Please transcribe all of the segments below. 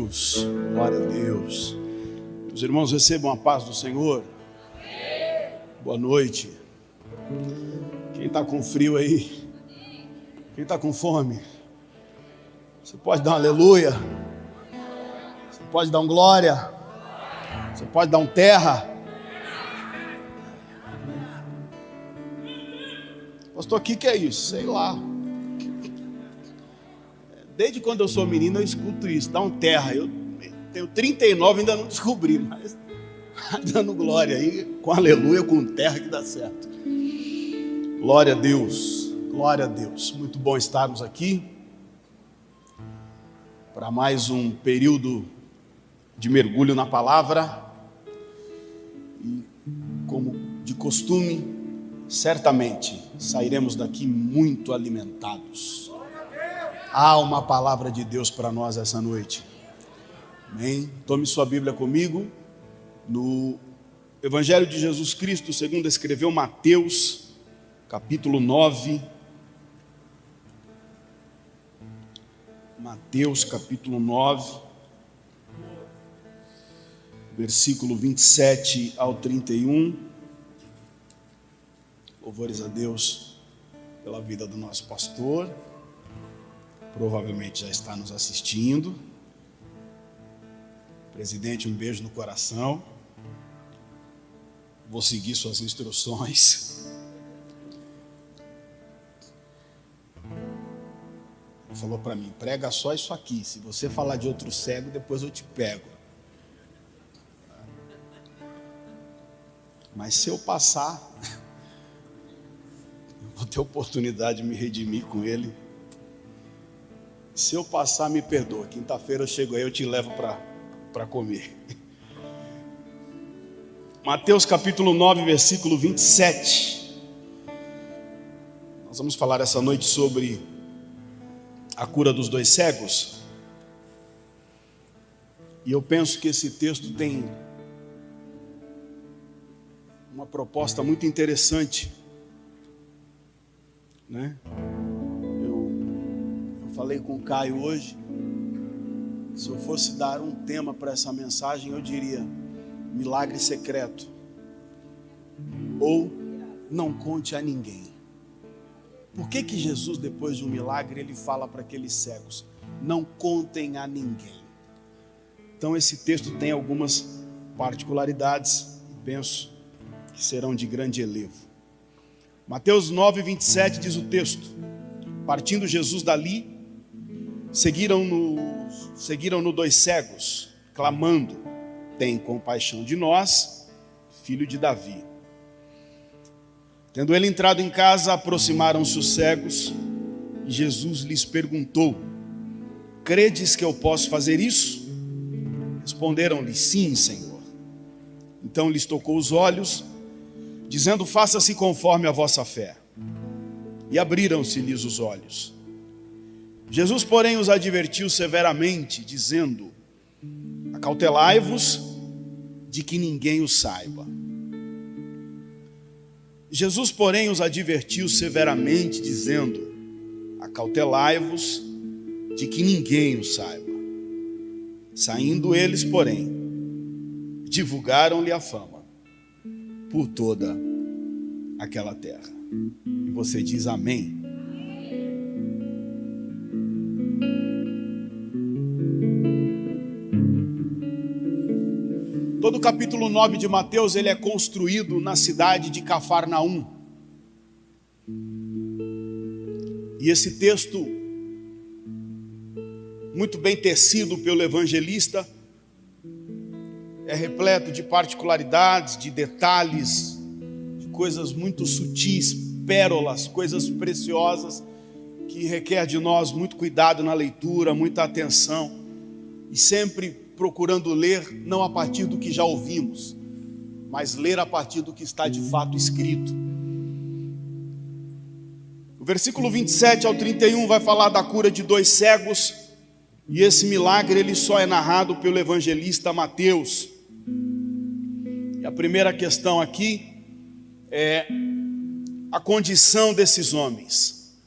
Deus, glória a Deus. Os irmãos recebam a paz do Senhor. Boa noite. Quem está com frio aí? Quem está com fome? Você pode dar um aleluia? Você pode dar um glória? Você pode dar um terra? Pastor, o que é isso? Sei lá. Desde quando eu sou menino eu escuto isso, dá um terra. Eu tenho 39 e ainda não descobri, mas dando glória aí, com aleluia, com terra que dá certo. Glória a Deus, glória a Deus. Muito bom estarmos aqui para mais um período de mergulho na palavra. E como de costume, certamente sairemos daqui muito alimentados. Há uma palavra de Deus para nós essa noite. Amém? Tome sua Bíblia comigo. No Evangelho de Jesus Cristo, segundo escreveu Mateus, capítulo 9. Mateus, capítulo 9, versículo 27 ao 31. Louvores a Deus pela vida do nosso pastor. Provavelmente já está nos assistindo. Presidente, um beijo no coração. Vou seguir suas instruções. Ele falou para mim, prega só isso aqui. Se você falar de outro cego, depois eu te pego. Mas se eu passar, vou ter oportunidade de me redimir com ele. Se eu passar, me perdoa. Quinta-feira eu chego aí, eu te levo para comer. Mateus capítulo 9, versículo 27. Nós vamos falar essa noite sobre a cura dos dois cegos. E eu penso que esse texto tem uma proposta muito interessante, né? Falei com o Caio hoje, se eu fosse dar um tema para essa mensagem, eu diria milagre secreto, ou não conte a ninguém. Por que Jesus, depois de um milagre, ele fala para aqueles cegos, não contem a ninguém? Então esse texto tem algumas particularidades, e penso que serão de grande elevo. Mateus 9, 27 diz o texto, partindo Jesus dali, seguiram-no dois cegos, clamando, tem compaixão de nós, filho de Davi. Tendo ele entrado em casa, aproximaram-se os cegos, e Jesus lhes perguntou, credes que eu posso fazer isso? Responderam-lhe, sim, Senhor. Então lhes tocou os olhos, dizendo, faça-se conforme a vossa fé. E abriram-se-lhes os olhos. Jesus, porém, os advertiu severamente, dizendo, acautelai-vos de que ninguém o saiba. Jesus, porém, os advertiu severamente, dizendo, acautelai-vos de que ninguém o saiba. Saindo eles, porém, divulgaram-lhe a fama por toda aquela terra. E você diz amém. Todo o capítulo 9 de Mateus, ele é construído na cidade de Cafarnaum. E esse texto, muito bem tecido pelo evangelista, é repleto de particularidades, de detalhes, de coisas muito sutis, pérolas, coisas preciosas, que requer de nós muito cuidado na leitura, muita atenção, e sempre procurando ler não a partir do que já ouvimos, mas ler a partir do que está de fato escrito. O versículo 27 ao 31 vai falar da cura de dois cegos, e esse milagre ele só é narrado pelo evangelista Mateus. E a primeira questão aqui é a condição desses homens.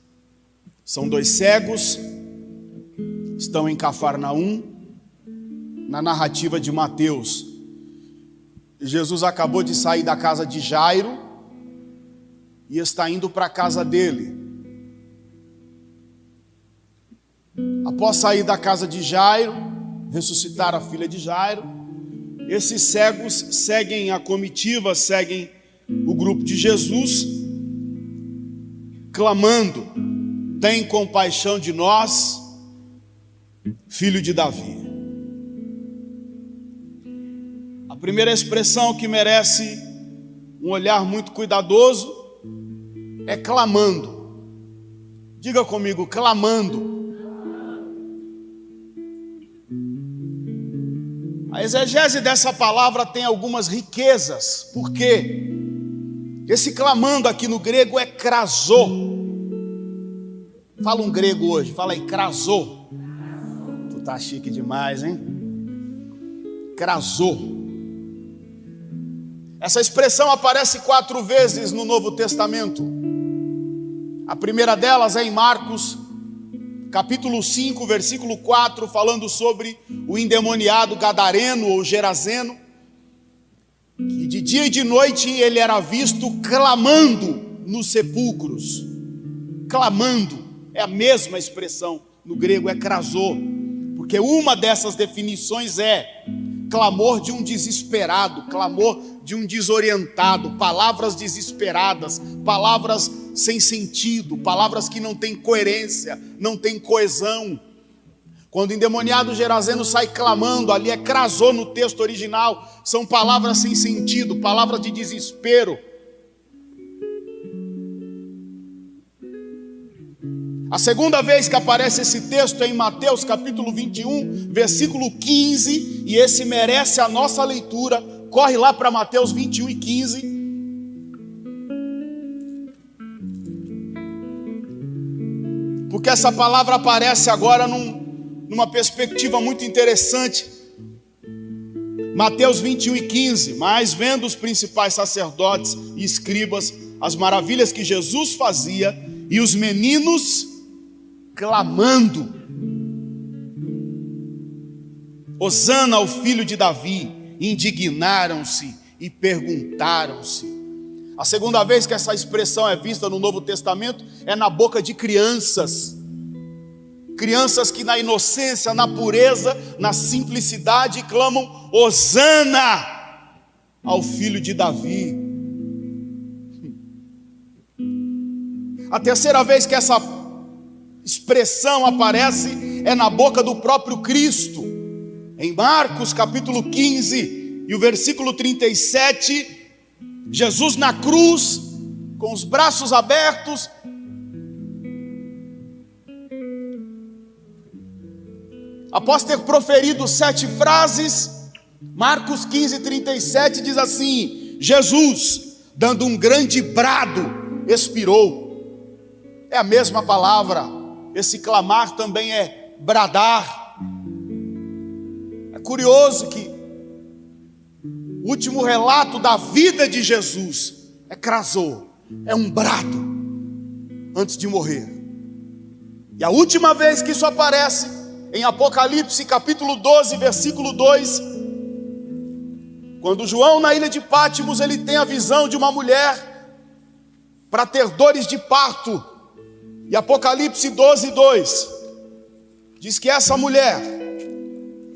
São dois cegos, estão em Cafarnaum, na narrativa de Mateus. Jesus acabou de sair da casa de Jairo e está indo para a casa dele. Após sair da casa de Jairo, ressuscitar a filha de Jairo, esses cegos seguem a comitiva, seguem o grupo de Jesus, clamando: tem compaixão de nós, filho de Davi. A primeira expressão que merece um olhar muito cuidadoso é clamando. Diga comigo, clamando. A exegese dessa palavra tem algumas riquezas, porque esse clamando aqui no grego é krasô. Fala um grego hoje, fala aí, krasô. Tu tá chique demais, hein? Krasô. Essa expressão aparece 4 vezes no Novo Testamento. A primeira delas é em Marcos, capítulo 5, versículo 4, falando sobre o endemoniado gadareno ou gerazeno, que de dia e de noite ele era visto clamando nos sepulcros. Clamando, é a mesma expressão no grego, é krasô, porque uma dessas definições é clamor de um desesperado, clamor de um desorientado, palavras desesperadas, palavras sem sentido, palavras que não têm coerência, não têm coesão. Quando o endemoniado gerazeno sai clamando, ali é krasô no texto original, são palavras sem sentido, palavras de desespero. A segunda vez que aparece esse texto é em Mateus capítulo 21, versículo 15, e esse merece a nossa leitura. Corre lá para Mateus 21 e 15. Porque essa palavra aparece agora numa perspectiva muito interessante. Mateus 21 e 15. Mas vendo os principais sacerdotes e escribas as maravilhas que Jesus fazia, e os meninos clamando: Hosana ao filho de Davi, indignaram-se e perguntaram-se. A segunda vez que essa expressão é vista no Novo Testamento é na boca de crianças. Crianças que na inocência, na pureza, na simplicidade clamam: Hosana ao filho de Davi. A terceira vez que essa expressão aparece é na boca do próprio Cristo. Em Marcos capítulo 15 e o versículo 37, Jesus na cruz, com os braços abertos, após ter proferido 7 frases, Marcos 15, 37 diz assim: Jesus, dando um grande brado, expirou. É a mesma palavra, esse clamar também é bradar. É curioso que o último relato da vida de Jesus é krasô, é um brado antes de morrer. E a última vez que isso aparece em Apocalipse capítulo 12, versículo 2, quando João na ilha de Pátimos ele tem a visão de uma mulher para ter dores de parto. E Apocalipse 12, 2 diz que essa mulher,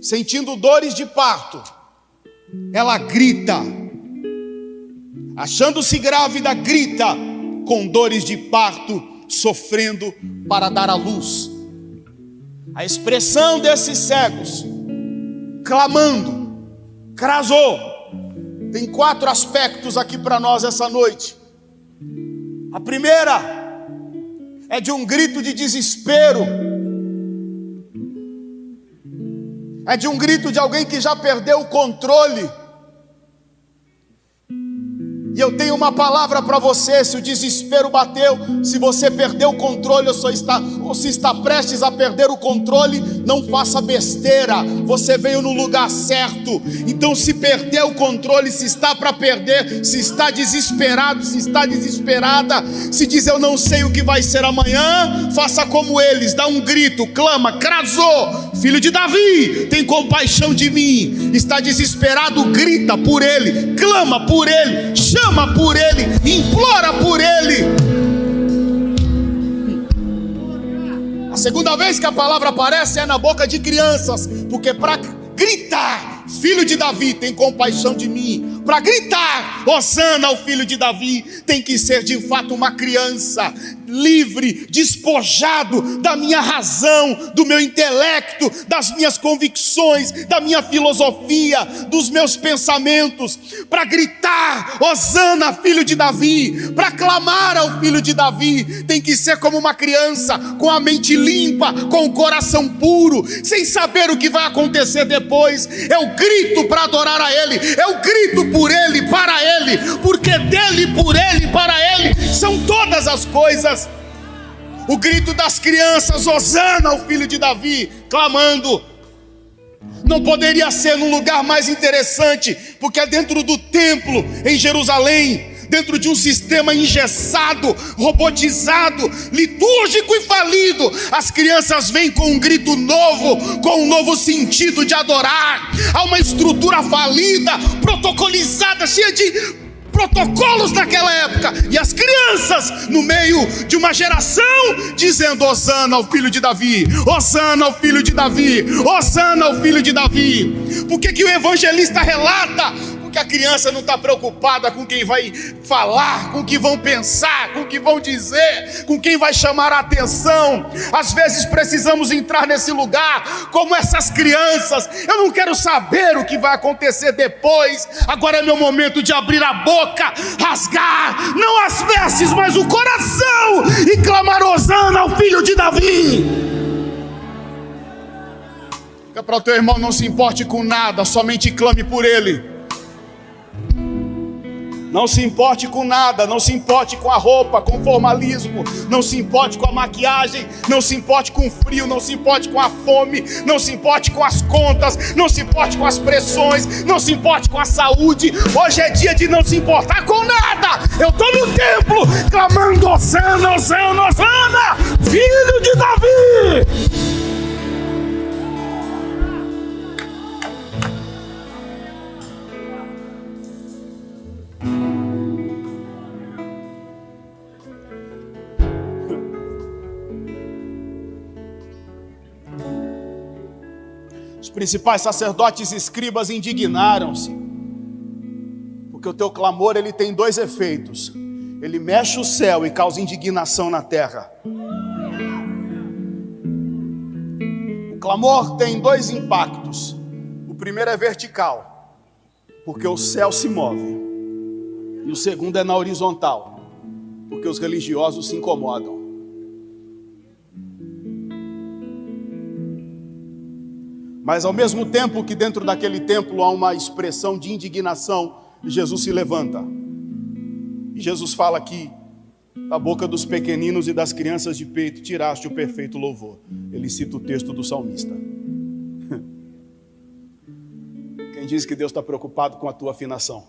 sentindo dores de parto, ela grita, achando-se grávida, grita com dores de parto, sofrendo para dar à luz. A expressão desses cegos clamando, krasô, tem 4 aspectos aqui para nós essa noite. A primeira é de um grito de desespero, é de um grito de alguém que já perdeu o controle. E eu tenho uma palavra para você: se o desespero bateu, se você perdeu o controle ou se está prestes a perder o controle, não faça besteira, você veio no lugar certo. Então, se perdeu o controle, se está para perder, se está desesperado, se está desesperada, se diz eu não sei o que vai ser amanhã, faça como eles, dá um grito, clama, krasô, filho de Davi, tem compaixão de mim. Está desesperado, grita por ele, clama por ele, chama por ele, implora por ele. A segunda vez que a palavra aparece é na boca de crianças, porque para gritar, filho de Davi, tem compaixão de mim, para gritar, Hosana ao filho de Davi, tem que ser de fato uma criança, livre, despojado da minha razão, do meu intelecto, das minhas convicções, da minha filosofia, dos meus pensamentos, para gritar, Hosana, filho de Davi, para clamar ao filho de Davi, tem que ser como uma criança, com a mente limpa, com o coração puro, sem saber o que vai acontecer depois. É o grito para adorar a Ele, é o grito por Ele, para Ele, porque dele, por Ele, para Ele, são todas as coisas. O grito das crianças, Hosana ao filho de Davi, clamando, não poderia ser num lugar mais interessante, porque é dentro do templo, em Jerusalém, dentro de um sistema engessado, robotizado, litúrgico e falido, as crianças vêm com um grito novo, com um novo sentido de adorar. Há uma estrutura falida, protocolizada, cheia de protocolos naquela época, e as crianças no meio de uma geração dizendo, Hosana ao filho de Davi, Hosana ao filho de Davi, Hosana ao filho de Davi. Por que o evangelista relata? Porque a criança não está preocupada com quem vai falar, com o que vão pensar, com o que vão dizer, com quem vai chamar a atenção. Às vezes precisamos entrar nesse lugar como essas crianças. Eu não quero saber o que vai acontecer depois. Agora é meu momento de abrir a boca, rasgar não as vestes, mas o coração, e clamar Hosana ao filho de Davi. Fica para o teu irmão, não se importe com nada, somente clame por ele. Não se importe com nada, não se importe com a roupa, com o formalismo, não se importe com a maquiagem, não se importe com o frio, não se importe com a fome, não se importe com as contas, não se importe com as pressões, não se importe com a saúde. Hoje é dia de não se importar com nada. Eu estou no templo clamando, Hosana, Hosana, Hosana, filho de Davi. Os principais sacerdotes e escribas indignaram-se, porque o teu clamor ele tem dois efeitos: ele mexe o céu e causa indignação na terra. O clamor tem dois impactos. O primeiro é vertical, porque o céu se move, e o segundo é na horizontal, porque os religiosos se incomodam. Mas ao mesmo tempo que dentro daquele templo há uma expressão de indignação, Jesus se levanta. E Jesus fala aqui, da boca dos pequeninos e das crianças de peito tiraste o perfeito louvor. Ele cita o texto do salmista. Quem diz que Deus está preocupado com a tua afinação?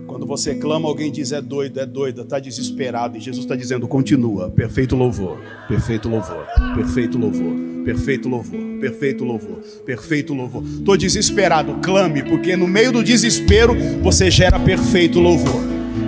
Quando você clama, alguém diz é doida, está desesperado. E Jesus está dizendo, continua, perfeito louvor, perfeito louvor, perfeito louvor. Perfeito louvor, perfeito louvor, perfeito louvor. Estou desesperado, clame, porque no meio do desespero você gera perfeito louvor.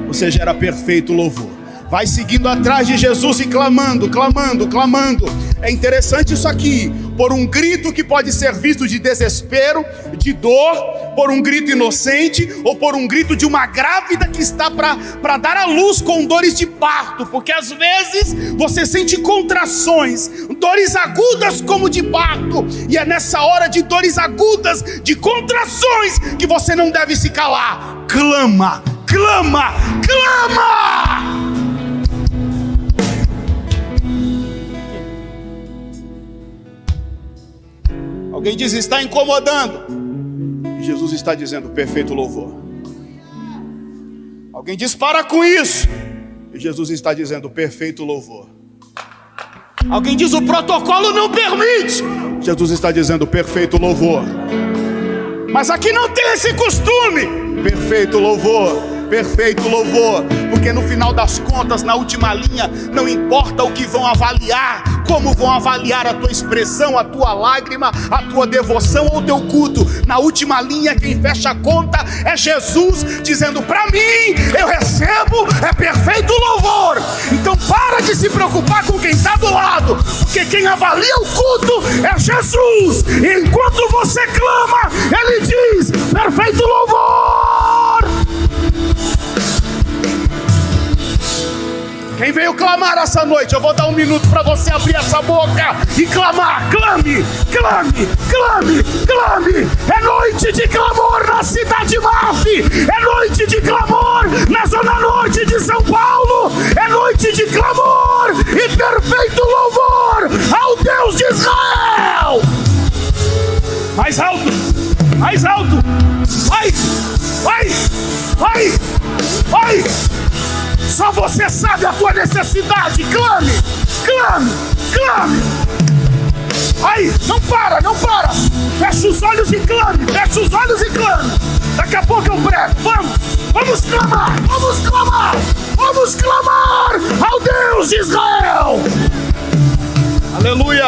Você gera perfeito louvor. Vai seguindo atrás de Jesus e clamando, clamando, clamando. É interessante isso aqui, por um grito que pode ser visto de desespero, de dor, por um grito inocente, ou por um grito de uma grávida que está para dar à luz com dores de parto, porque às vezes você sente contrações, dores agudas como de parto, e é nessa hora de dores agudas, de contrações, que você não deve se calar. Clama, clama, clama! Alguém diz, está incomodando. E Jesus está dizendo, perfeito louvor. Alguém diz, para com isso. E Jesus está dizendo, perfeito louvor. Alguém diz, o protocolo não permite. Jesus está dizendo, perfeito louvor. Mas aqui não tem esse costume. Perfeito louvor. Perfeito louvor. Porque no final das contas, na última linha, não importa o que vão avaliar, Como vão avaliar a tua expressão, a tua lágrima, a tua devoção ou o teu culto? Na última linha, quem fecha a conta é Jesus, dizendo: para mim, eu recebo perfeito louvor. Então para de se preocupar com quem está do lado, porque quem avalia o culto é Jesus. E enquanto você clama, Ele diz: perfeito louvor. Quem veio clamar essa noite, eu vou dar 1 minuto para você abrir essa boca e clamar. Clame, clame, clame, clame. É noite de clamor na cidade Maf. É noite de clamor na zona norte de São Paulo. É noite de clamor e perfeito louvor ao Deus de Israel. Mais alto, mais alto. Vai, vai, vai, vai. Só você sabe a tua necessidade. Clame, clame, clame. Aí, não para, não para. Fecha os olhos e clame, fecha os olhos e clame. Daqui a pouco eu prego. Vamos clamar, vamos clamar, vamos clamar ao Deus de Israel. Aleluia,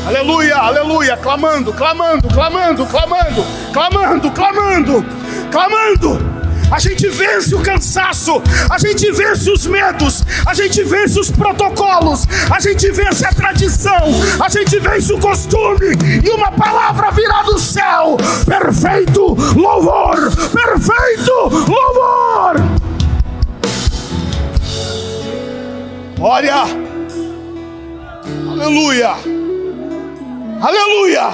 aleluia, aleluia. Clamando, clamando, clamando, clamando, clamando, clamando, clamando. A gente vence o cansaço, a gente vence os medos, a gente vence os protocolos, a gente vence a tradição, a gente vence o costume, e uma palavra virá do céu: perfeito louvor, perfeito louvor. Olha, aleluia, aleluia,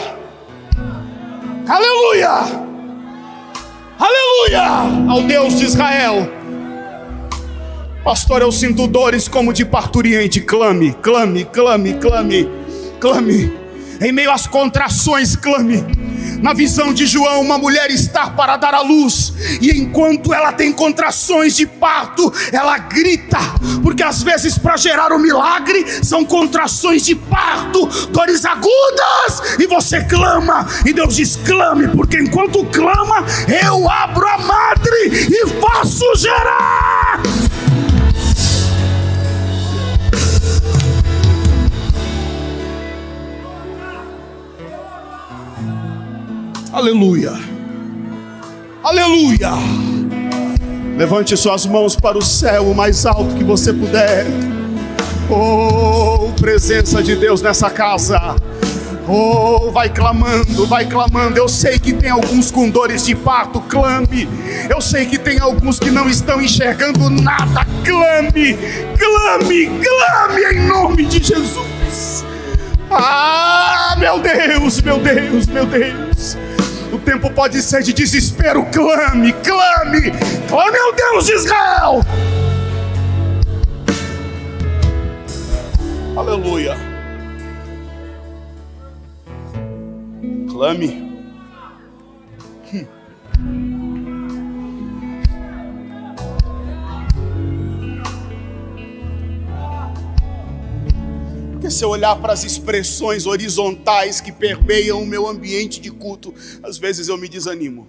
aleluia. Aleluia ao Deus de Israel. Pastor, eu sinto dores como de parturiente. Clame, clame, clame, clame, clame. Em meio às contrações, clame. Na visão de João, uma mulher está para dar à luz, e enquanto ela tem contrações de parto, ela grita, porque às vezes para gerar um milagre são contrações de parto, dores agudas, e você clama, e Deus diz: clame, porque enquanto clama, eu abro a madre e faço gerar. Aleluia, aleluia. Levante suas mãos para o céu o mais alto que você puder. Oh, presença de Deus nessa casa. Oh, vai clamando, vai clamando. Eu sei que tem alguns com dores de parto, clame. Eu sei que tem alguns que não estão enxergando nada, clame, clame, clame em nome de Jesus. Ah, meu Deus, meu Deus, meu Deus. O tempo pode ser de desespero. Clame, clame, clame ao Deus de Israel. Aleluia. Clame. Porque se eu olhar para as expressões horizontais que permeiam o meu ambiente de culto, às vezes eu me desanimo.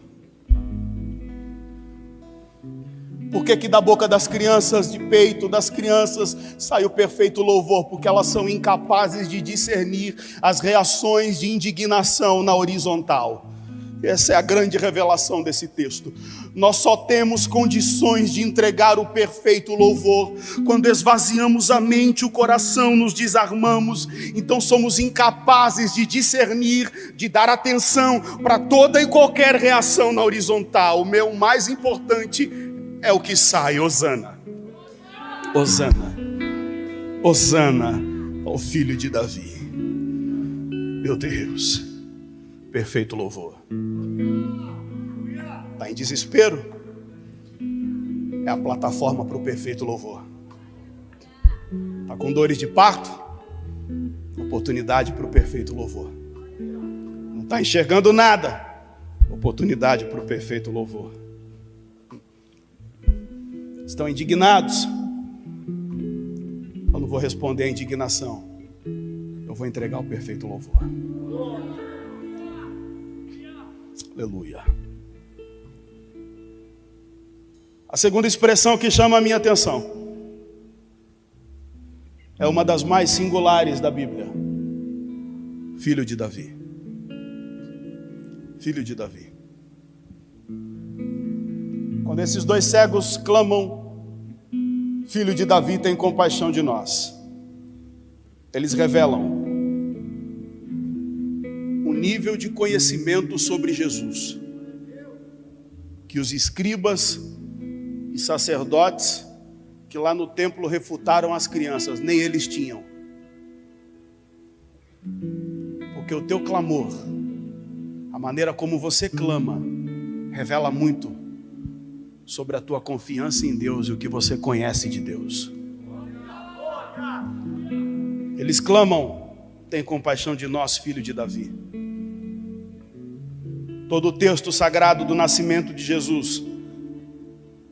Por que da boca das crianças, de peito das crianças, sai o perfeito louvor? Porque elas são incapazes de discernir as reações de indignação na horizontal. Essa é a grande revelação desse texto. Nós só temos condições de entregar o perfeito louvor quando esvaziamos a mente, o coração, nos desarmamos. Então somos incapazes de discernir, de dar atenção para toda e qualquer reação na horizontal. O meu mais importante é o que sai. Hosana, Hosana, Hosana ao filho de Davi. Meu Deus, perfeito louvor. Está em desespero? É a plataforma para o perfeito louvor. Está com dores de parto? Oportunidade para o perfeito louvor. Não está enxergando nada? Oportunidade para o perfeito louvor. Estão indignados? Eu não vou responder à indignação. Eu vou entregar o perfeito louvor. Aleluia. A segunda expressão que chama a minha atenção é uma das mais singulares da Bíblia. Filho de Davi. Filho de Davi. Quando esses dois cegos clamam, Filho de Davi, tem compaixão de nós. Eles revelam o nível de conhecimento sobre Jesus que os escribas e sacerdotes que lá no templo refutaram as crianças, nem eles tinham. Porque o teu clamor, a maneira como você clama, revela muito sobre a tua confiança em Deus e o que você conhece de Deus. Eles clamam, tem compaixão de nós, filho de Davi. Todo o texto sagrado do nascimento de Jesus,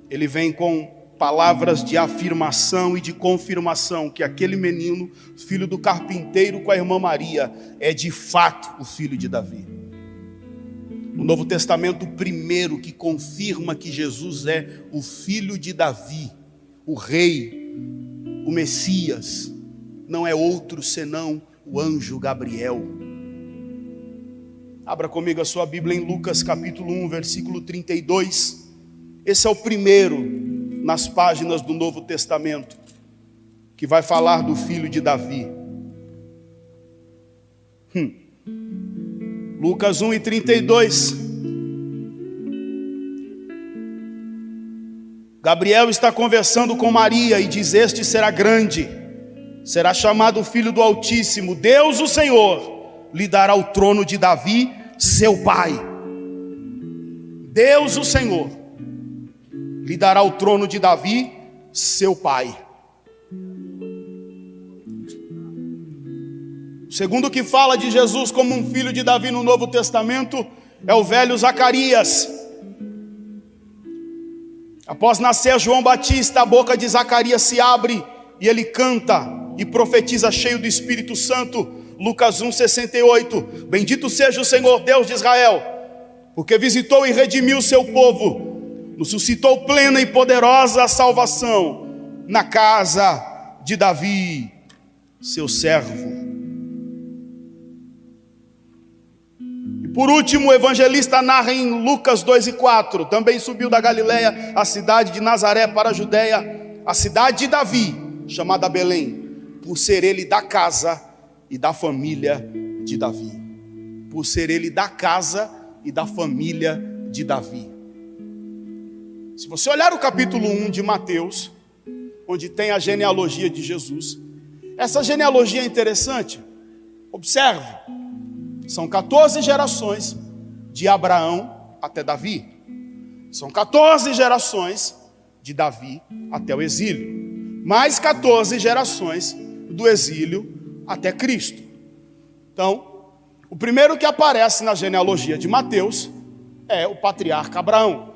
ele vem com palavras de afirmação e de confirmação que aquele menino, filho do carpinteiro com a irmã Maria, é de fato o filho de Davi. No Novo Testamento, o primeiro que confirma que Jesus é o filho de Davi, o rei, o Messias, não é outro senão o anjo Gabriel. Abra comigo a sua Bíblia em Lucas capítulo 1, versículo 32. Esse é o primeiro nas páginas do Novo Testamento que vai falar do filho de Davi. Lucas 1 e 32. Gabriel está conversando com Maria e diz: este será grande, será chamado Filho do Altíssimo. Deus, o Senhor, lhe dará o trono de Davi, seu pai. Deus, o Senhor, lhe dará o trono de Davi, seu pai. O segundo que fala de Jesus como um filho de Davi no Novo Testamento é o velho Zacarias. Após nascer João Batista, a boca de Zacarias se abre e ele canta e profetiza cheio do Espírito Santo. Lucas 1,68. Bendito seja o Senhor Deus de Israel, porque visitou e redimiu o seu povo, nos suscitou plena e poderosa salvação na casa de Davi, seu servo. E por último, o evangelista narra em Lucas 2:4, também subiu da Galileia a cidade de Nazaré para a Judeia, a cidade de Davi, chamada Belém, por ser ele da casa e da família de Davi. Por ser ele da casa e da família de Davi. Se você olhar o capítulo 1 de Mateus, onde tem a genealogia de Jesus, essa genealogia é interessante. Observe, são 14 gerações de Abraão até Davi. São 14 gerações de Davi até o exílio. Mais 14 gerações do exílio até Cristo. Então, o primeiro que aparece na genealogia de Mateus é o patriarca Abraão.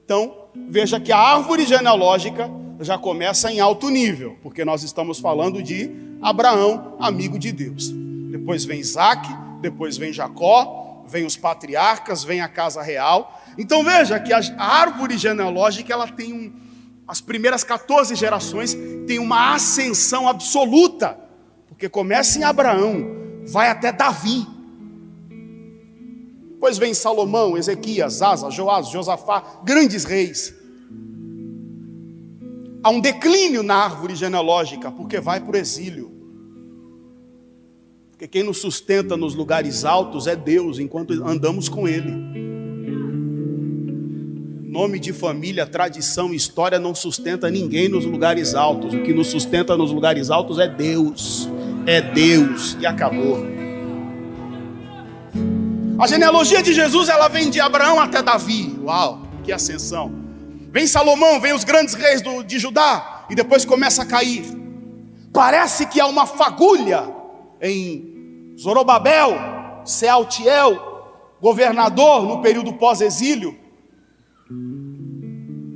Então, veja que a árvore genealógica já começa em alto nível, porque nós estamos falando de Abraão, amigo de Deus. Depois vem Isaac, depois vem Jacó, vem os patriarcas, vem a casa real. Então veja que a árvore genealógica, ela tem as primeiras 14 gerações tem uma ascensão absoluta, porque começa em Abraão, vai até Davi. Depois vem Salomão, Ezequias, Asa, Joás, Josafá, grandes reis. Há um declínio na árvore genealógica, porque vai para o exílio. Porque quem nos sustenta nos lugares altos é Deus, enquanto andamos com Ele. Nome de família, tradição, história não sustenta ninguém nos lugares altos. O que nos sustenta nos lugares altos é Deus. É Deus, e acabou. A genealogia de Jesus, ela vem de Abraão até Davi. Uau, que ascensão. Vem Salomão, vem os grandes reis de Judá, e depois começa a cair. Parece que há uma fagulha em Zorobabel, Sealtiel, governador no período pós-exílio,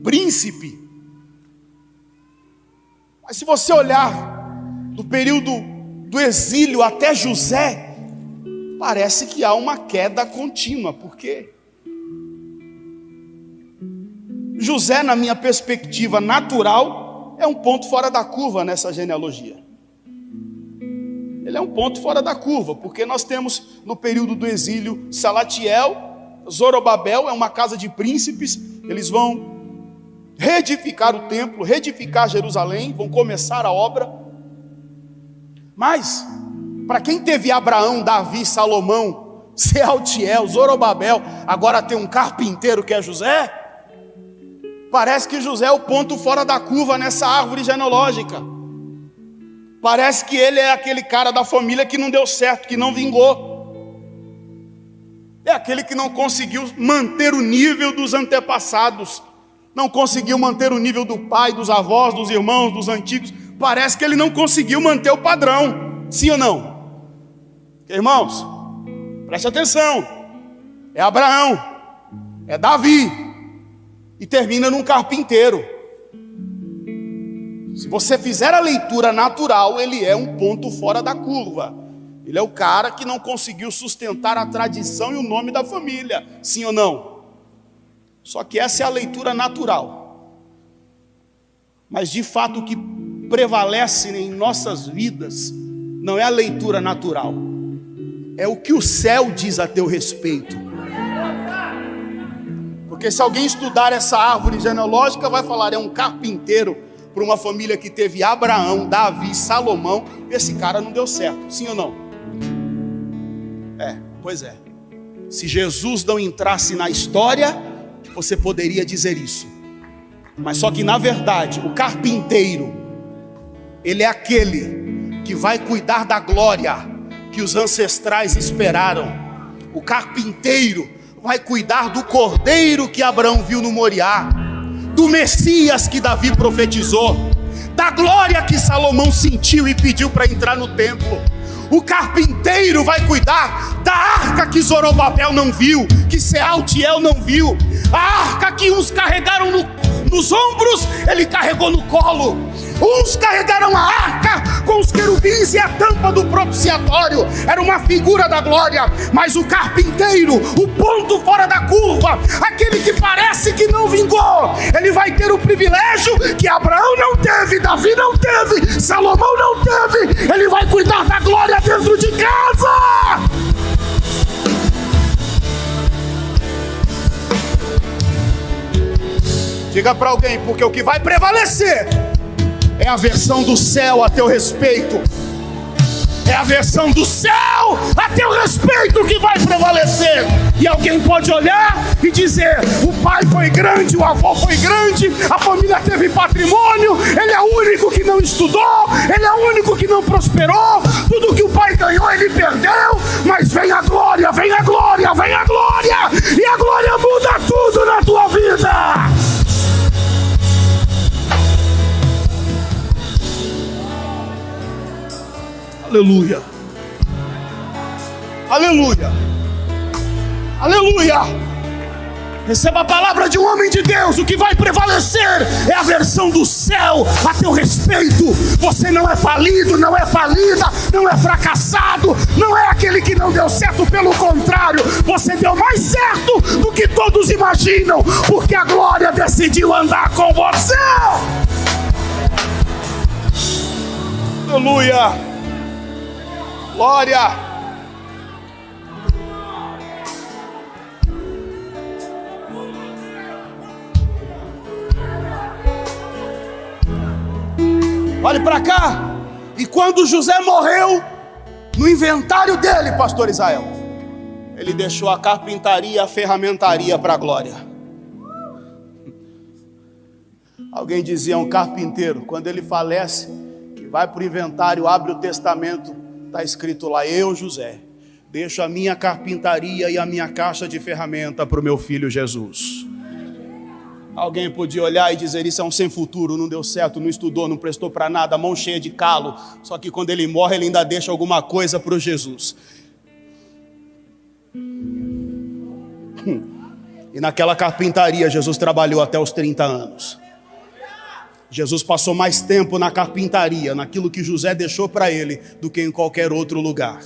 príncipe. Mas se você olhar do período do exílio até José, parece que há uma queda contínua. Por quê? José, na minha perspectiva natural, é um ponto fora da curva nessa genealogia. ele é um ponto fora da curva, porque nós temos no período do exílio Salatiel, Zorobabel, é uma casa de príncipes, eles vão reedificar o templo, reedificar Jerusalém, vão começar a obra. Mas, para quem teve Abraão, Davi, Salomão, Sealtiel, Zorobabel, agora tem um carpinteiro que é José, parece que José é o ponto fora da curva nessa árvore genealógica. Parece que ele é aquele cara da família que não deu certo, que não vingou. É aquele que não conseguiu manter o nível dos antepassados, não conseguiu manter o nível do pai, dos avós, dos irmãos, dos antigos. Parece que ele não conseguiu manter o padrão. Sim ou não? Irmãos, preste atenção. É Abraão, é Davi, e termina num carpinteiro. Se você fizer a leitura natural, ele é um ponto fora da curva. Ele é o cara que não conseguiu sustentar a tradição e o nome da família. Sim ou não? Só que essa é a leitura natural. Mas de fato o que prevalece em nossas vidas não é a leitura natural. É o que o céu diz a teu respeito. Porque se alguém estudar essa árvore genealógica, vai falar, é um carpinteiro para uma família que teve Abraão, Davi, Salomão. Esse cara não deu certo, sim ou não? Pois é. Se Jesus não entrasse na história, você poderia dizer isso. Mas só que na verdade, o carpinteiro, ele é aquele que vai cuidar da glória que os ancestrais esperaram. O carpinteiro vai cuidar do cordeiro que Abraão viu no Moriá, do Messias que Davi profetizou, da glória que Salomão sentiu e pediu para entrar no templo. O carpinteiro vai cuidar da arca que Zorobabel não viu, que Sealtiel não viu. A arca que uns carregaram nos ombros, ele carregou no colo. Uns carregaram a arca com os querubins e a tampa do propiciatório. Era uma figura da glória. Mas o carpinteiro, o ponto fora da curva, aquele que parece que não vingou, ele vai ter o privilégio que Abraão não teve, Davi não teve, Salomão não teve. Ele vai cuidar da glória dentro de casa. Diga para alguém, porque o que vai prevalecer é a versão do céu a teu respeito. É a versão do céu a teu respeito que vai prevalecer. E alguém pode olhar e dizer, o pai foi grande, o avô foi grande, a família teve patrimônio, ele é o único que não estudou, ele é o único que não prosperou, tudo que o pai ganhou ele perdeu. Mas vem a glória, vem a glória, vem a glória, e a glória muda tudo na tua vida. Aleluia, aleluia, aleluia. Receba a palavra de um homem de Deus. O que vai prevalecer é a versão do céu a teu respeito. Você não é falido, não é falida, não é fracassado, não é aquele que não deu certo. Pelo contrário, você deu mais certo do que todos imaginam, porque a glória decidiu andar com você. Aleluia. Glória! Olhe para cá. E quando José morreu, no inventário dele, pastor Israel, ele deixou a carpintaria, a ferramentaria para a glória. Alguém dizia, um carpinteiro, quando ele falece, que vai para o inventário, abre o testamento, está escrito lá, eu, José, deixo a minha carpintaria e a minha caixa de ferramenta para o meu filho Jesus. Alguém podia olhar e dizer, isso é um sem futuro, não deu certo, não estudou, não prestou para nada, mão cheia de calo. Só que quando ele morre, ele ainda deixa alguma coisa para o Jesus. E naquela carpintaria, Jesus trabalhou até os 30 anos. Jesus passou mais tempo na carpintaria, naquilo que José deixou para ele, do que em qualquer outro lugar.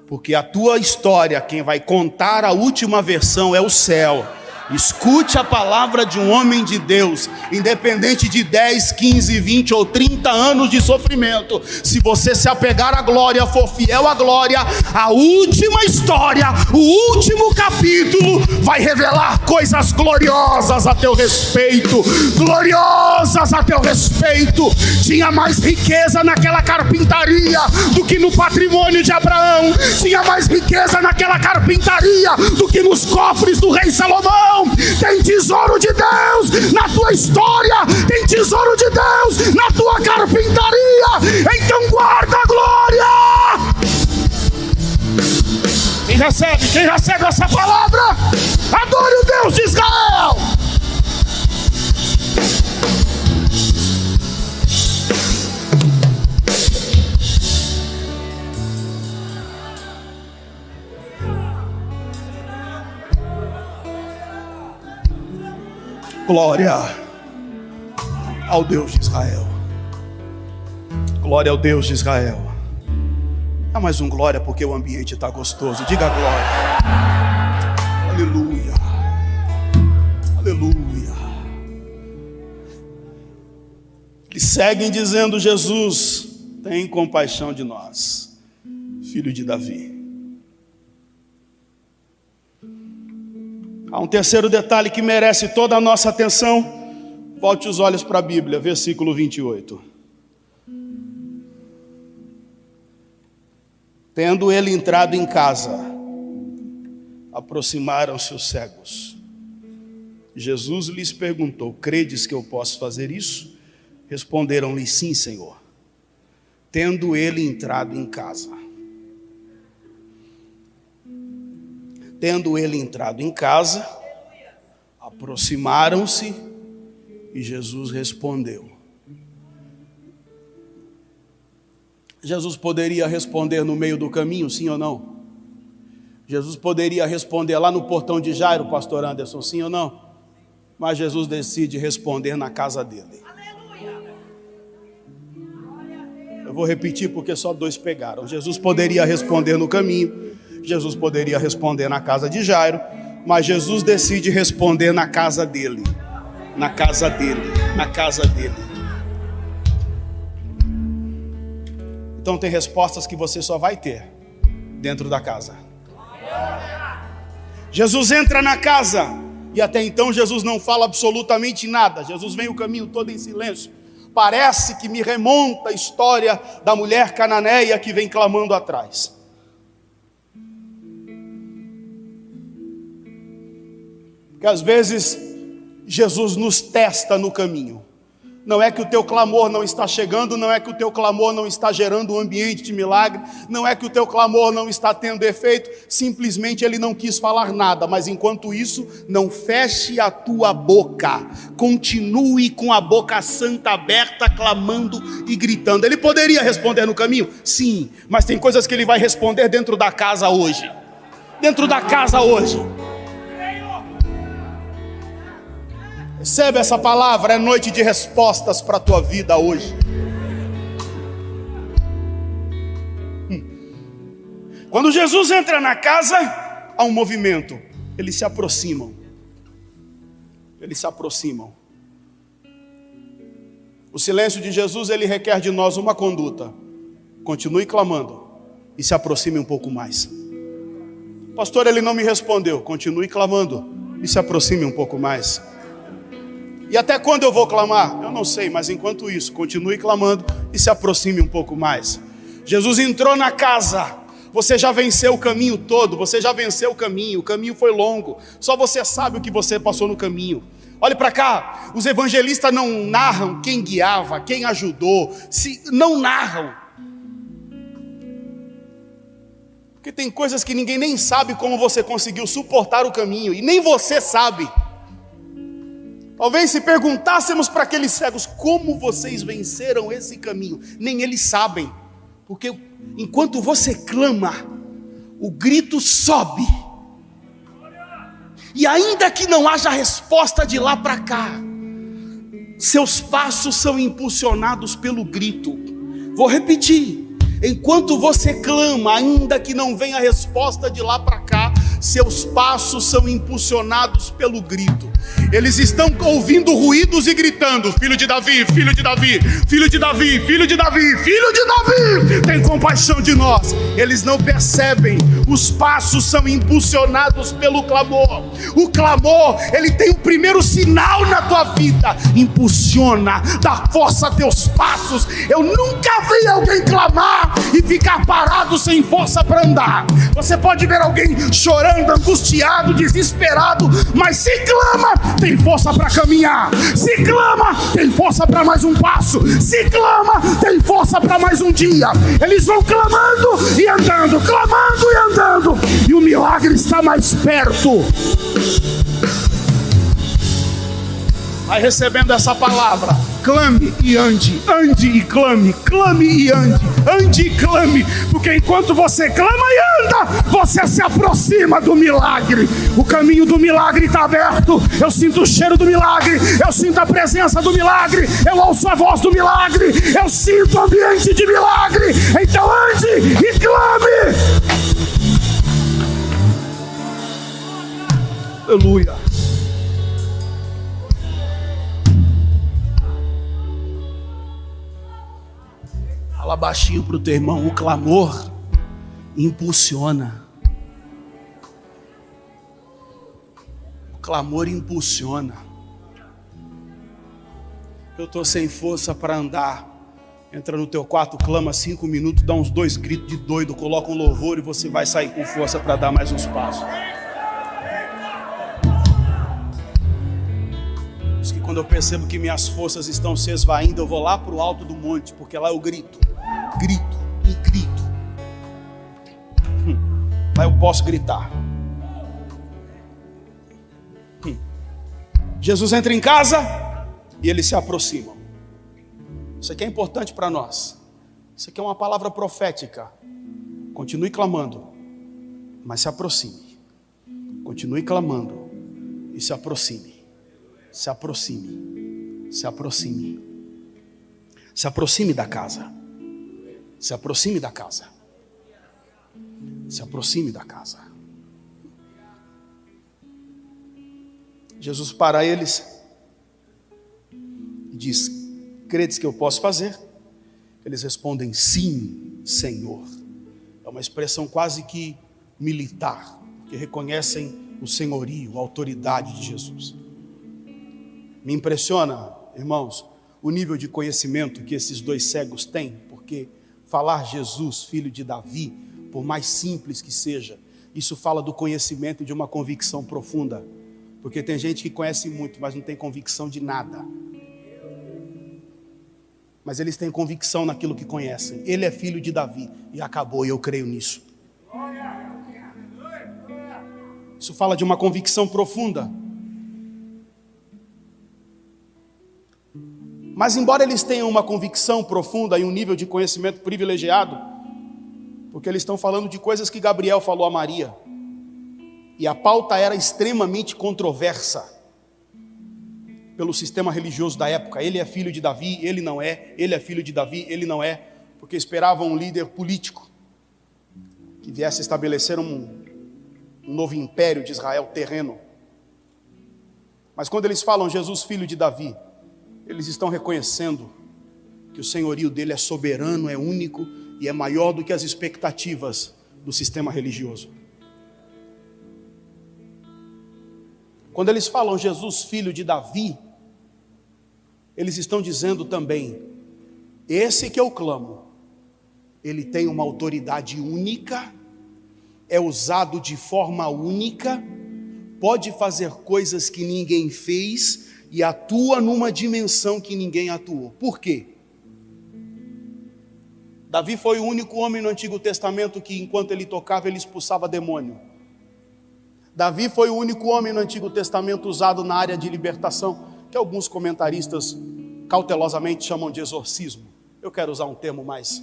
Porque a tua história, quem vai contar a última versão é o céu. Escute a palavra de um homem de Deus, independente de 10, 15, 20 ou 30 anos de sofrimento. Se você se apegar à glória, for fiel à glória, a última história, o último capítulo vai revelar coisas gloriosas a teu respeito. Gloriosas a teu respeito. Tinha mais riqueza naquela carpintaria do que no patrimônio de Abraão. Tinha mais riqueza naquela carpintaria do que nos cofres do rei Salomão. Tem tesouro de Deus na tua história, tem tesouro de Deus na tua carpintaria. Então guarda a glória. Quem recebe essa palavra, adore o Deus de Israel. Glória ao Deus de Israel. Glória ao Deus de Israel. Dá mais um glória porque o ambiente está gostoso. Diga glória. Aleluia. Aleluia. Eles seguem dizendo: Jesus, tem compaixão de nós, filho de Davi. Há um terceiro detalhe que merece toda a nossa atenção. Volte os olhos para a Bíblia, versículo 28. Tendo ele entrado em casa, aproximaram-se os cegos. Jesus lhes perguntou: credes que eu posso fazer isso? Responderam-lhe: sim, Senhor. Tendo ele entrado em casa. Tendo ele entrado em casa, aproximaram-se e Jesus respondeu. Jesus poderia responder no meio do caminho, sim ou não? Jesus poderia responder lá no portão de Jairo, pastor Anderson, sim ou não? Mas Jesus decide responder na casa dele. Eu vou repetir porque só dois pegaram. Jesus poderia responder no caminho, Jesus poderia responder na casa de Jairo, mas Jesus decide responder na casa dele. Na casa dele, na casa dele. Então tem respostas que você só vai ter dentro da casa. Jesus entra na casa e até então Jesus não fala absolutamente nada. Jesus vem o caminho todo em silêncio. Parece que me remonta a história da mulher cananeia que vem clamando atrás. Porque às vezes Jesus nos testa no caminho. Não é que o teu clamor não está chegando, não é que o teu clamor não está gerando um ambiente de milagre, não é que o teu clamor não está tendo efeito, simplesmente ele não quis falar nada. Mas enquanto isso, não feche a tua boca, continue com a boca santa aberta, clamando e gritando. Ele poderia responder no caminho? Sim, mas tem coisas que ele vai responder dentro da casa hoje. Dentro da casa hoje. Recebe essa palavra, é noite de respostas para a tua vida hoje. Quando Jesus entra na casa, há um movimento. Eles se aproximam. Eles se aproximam. O silêncio de Jesus, ele requer de nós uma conduta. Continue clamando e se aproxime um pouco mais. Pastor, ele não me respondeu. Continue clamando e se aproxime um pouco mais. E até quando eu vou clamar? Eu não sei, mas enquanto isso, continue clamando e se aproxime um pouco mais. Jesus entrou na casa. Você já venceu o caminho todo, você já venceu o caminho foi longo. Só você sabe o que você passou no caminho. Olhe para cá, os evangelistas não narram quem guiava, quem ajudou, não narram. Porque tem coisas que ninguém nem sabe como você conseguiu suportar o caminho, e nem você sabe. Talvez se perguntássemos para aqueles cegos, como vocês venceram esse caminho? Nem eles sabem, porque enquanto você clama, o grito sobe, e ainda que não haja resposta de lá para cá, seus passos são impulsionados pelo grito. Vou repetir, enquanto você clama, ainda que não venha resposta de lá para cá, seus passos são impulsionados pelo grito. Eles estão ouvindo ruídos e gritando: filho de Davi, filho de Davi, filho de Davi, filho de Davi, filho de Davi, tem compaixão de nós. Eles não percebem, os passos são impulsionados pelo clamor. O clamor, ele tem o primeiro sinal na tua vida: impulsiona, dá força a teus passos. Eu nunca vi alguém clamar e ficar parado sem força para andar. Você pode ver alguém chorando, angustiado, desesperado, mas se clama, tem força para caminhar. Se clama, tem força para mais um passo. Se clama, tem força para mais um dia. Eles vão clamando e andando, clamando e andando, e o milagre está mais perto. Vai recebendo essa palavra: clame e ande, ande e clame, clame e ande e clame, porque enquanto você clama e anda, você se aproxima do milagre. O caminho do milagre está aberto. Eu sinto o cheiro do milagre, eu sinto a presença do milagre, eu ouço a voz do milagre, eu sinto o ambiente de milagre. Então ande e clame. Aleluia. Fala baixinho para o teu irmão: o clamor impulsiona. O clamor impulsiona. Eu estou sem força para andar. Entra no teu quarto, clama 5 minutos, dá uns 2 gritos de doido, coloca um louvor e você vai sair com força para dar mais uns passos. Diz que quando eu percebo que minhas forças estão se esvaindo, eu vou lá para o alto do monte, porque lá eu grito e grito. Lá eu posso gritar. Jesus entra em casa e eles se aproximam. Isso aqui é importante para nós. Isso aqui é uma palavra profética. Continue clamando, mas se aproxime. Continue clamando e se aproxime. Se aproxime. Se aproxime. Se aproxime da casa. Se aproxime da casa. Se aproxime da casa. Jesus para eles e diz: credes que eu posso fazer? Eles respondem: sim, Senhor. É uma expressão quase que militar, que reconhecem o senhorio, a autoridade de Jesus. Me impressiona, irmãos, o nível de conhecimento que esses 2 cegos têm, porque falar Jesus, filho de Davi, por mais simples que seja, isso fala do conhecimento e de uma convicção profunda. Porque tem gente que conhece muito, mas não tem convicção de nada. Mas eles têm convicção naquilo que conhecem. Ele é filho de Davi e acabou, e eu creio nisso. Isso fala de uma convicção profunda. Mas embora eles tenham uma convicção profunda e um nível de conhecimento privilegiado, porque eles estão falando de coisas que Gabriel falou a Maria, e a pauta era extremamente controversa pelo sistema religioso da época. Ele é filho de Davi, ele não é. Ele é filho de Davi, ele não é. Porque esperavam um líder político que viesse estabelecer um novo império de Israel terreno. Mas quando eles falam Jesus, filho de Davi, eles estão reconhecendo que o senhorio dele é soberano, é único e é maior do que as expectativas do sistema religioso. Quando eles falam Jesus, filho de Davi, eles estão dizendo também: esse que eu clamo, ele tem uma autoridade única, é usado de forma única, pode fazer coisas que ninguém fez e atua numa dimensão que ninguém atuou. Por quê? Davi foi o único homem no Antigo Testamento que, enquanto ele tocava, ele expulsava demônio. Davi foi o único homem no Antigo Testamento usado na área de libertação, que alguns comentaristas cautelosamente chamam de exorcismo. Eu quero usar um termo mais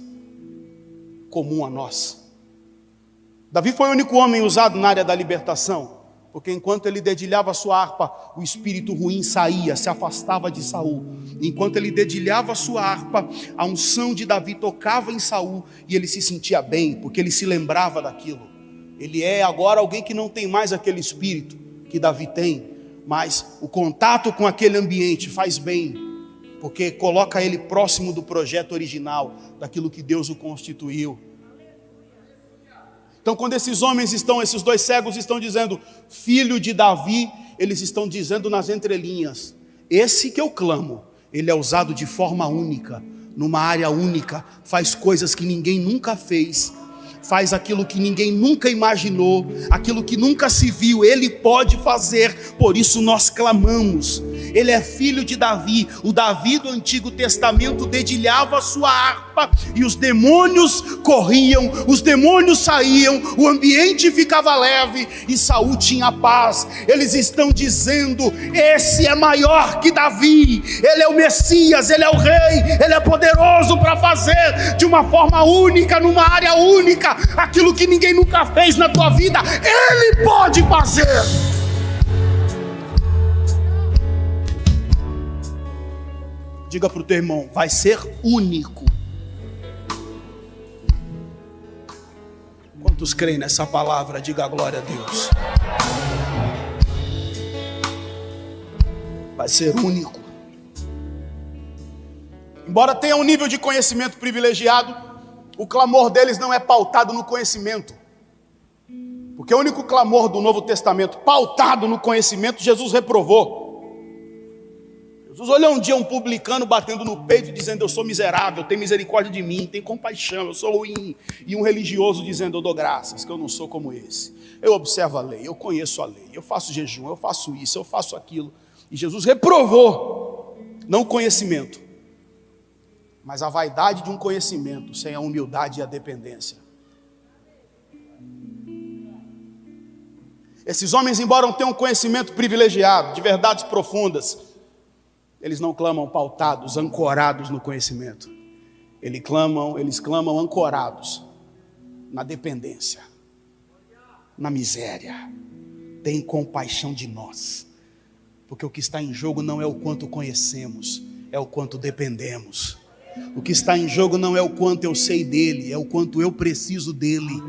comum a nós. Davi foi o único homem usado na área da libertação, porque enquanto ele dedilhava a sua harpa, o espírito ruim saía, se afastava de Saul. Enquanto ele dedilhava a sua harpa, a unção de Davi tocava em Saul e ele se sentia bem, porque ele se lembrava daquilo. Ele é agora alguém que não tem mais aquele espírito que Davi tem, mas o contato com aquele ambiente faz bem, porque coloca ele próximo do projeto original, daquilo que Deus o constituiu. Então, quando esses dois cegos estão dizendo, filho de Davi, eles estão dizendo nas entrelinhas, esse que eu clamo, ele é usado de forma única, numa área única, faz coisas que ninguém nunca fez, faz aquilo que ninguém nunca imaginou, aquilo que nunca se viu, ele pode fazer, por isso nós clamamos. Ele é filho de Davi, o Davi do Antigo Testamento dedilhava a sua harpa, e os demônios corriam, os demônios saíam, o ambiente ficava leve, e Saul tinha paz. Eles estão dizendo, esse é maior que Davi, ele é o Messias, ele é o rei, ele é poderoso para fazer, de uma forma única, numa área única, aquilo que ninguém nunca fez na tua vida, ele pode fazer. Diga para o teu irmão, vai ser único. Quantos creem nessa palavra? Diga a glória a Deus. Vai ser único. Embora tenha um nível de conhecimento privilegiado, o clamor deles não é pautado no conhecimento. Porque o único clamor do Novo Testamento pautado no conhecimento, Jesus reprovou. Jesus olhou um dia um publicano batendo no peito, dizendo, eu sou miserável, tem misericórdia de mim, tem compaixão, eu sou ruim. E um religioso dizendo, eu dou graças, que eu não sou como esse. Eu observo a lei, eu conheço a lei, eu faço jejum, eu faço isso, eu faço aquilo. E Jesus reprovou, não o conhecimento, mas a vaidade de um conhecimento, sem a humildade e a dependência. Esses homens, embora tenham um conhecimento privilegiado, de verdades profundas, eles não clamam pautados, ancorados no conhecimento. Eles clamam ancorados na dependência, na miséria. Tem compaixão de nós. Porque o que está em jogo não é o quanto conhecemos, é o quanto dependemos. O que está em jogo não é o quanto eu sei dele, é o quanto eu preciso dele.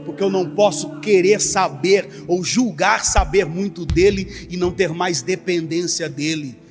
Porque eu não posso querer saber ou julgar saber muito dele e não ter mais dependência dele.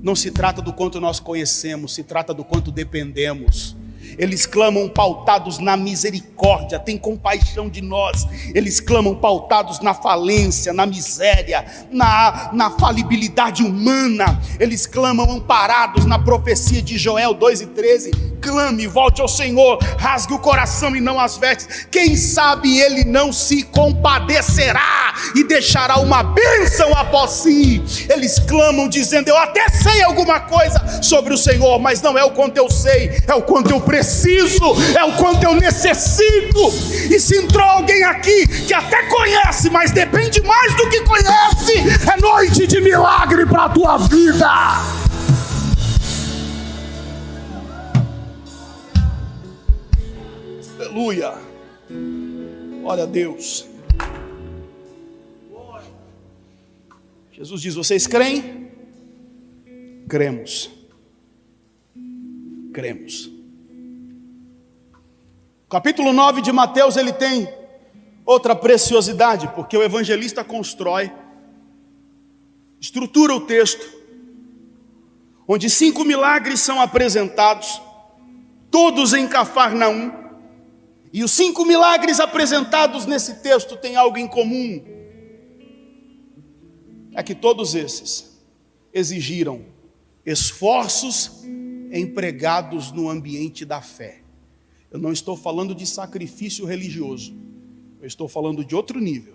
Não se trata do quanto nós conhecemos, se trata do quanto dependemos. Eles clamam pautados na misericórdia, tem compaixão de nós. Eles clamam pautados na falência, na miséria, na falibilidade humana. Eles clamam amparados na profecia de Joel 2:13. Clame, volte ao Senhor, rasgue o coração e não as vestes. Quem sabe ele não se compadecerá e deixará uma bênção após si. Eles clamam dizendo, eu até sei alguma coisa sobre o Senhor, mas não é o quanto eu sei, é o quanto eu preciso, é o quanto eu necessito. E se entrou alguém aqui que até conhece, mas depende mais do que conhece, é noite de milagre para a tua vida. Aleluia, glória a Deus. Jesus diz, vocês creem? Cremos. Cremos. Capítulo 9 de Mateus, ele tem outra preciosidade, porque o evangelista constrói, estrutura o texto, onde 5 milagres são apresentados, todos em Cafarnaum. E os 5 milagres apresentados nesse texto têm algo em comum. É que todos esses exigiram esforços empregados no ambiente da fé. Eu não estou falando de sacrifício religioso. Eu estou falando de outro nível.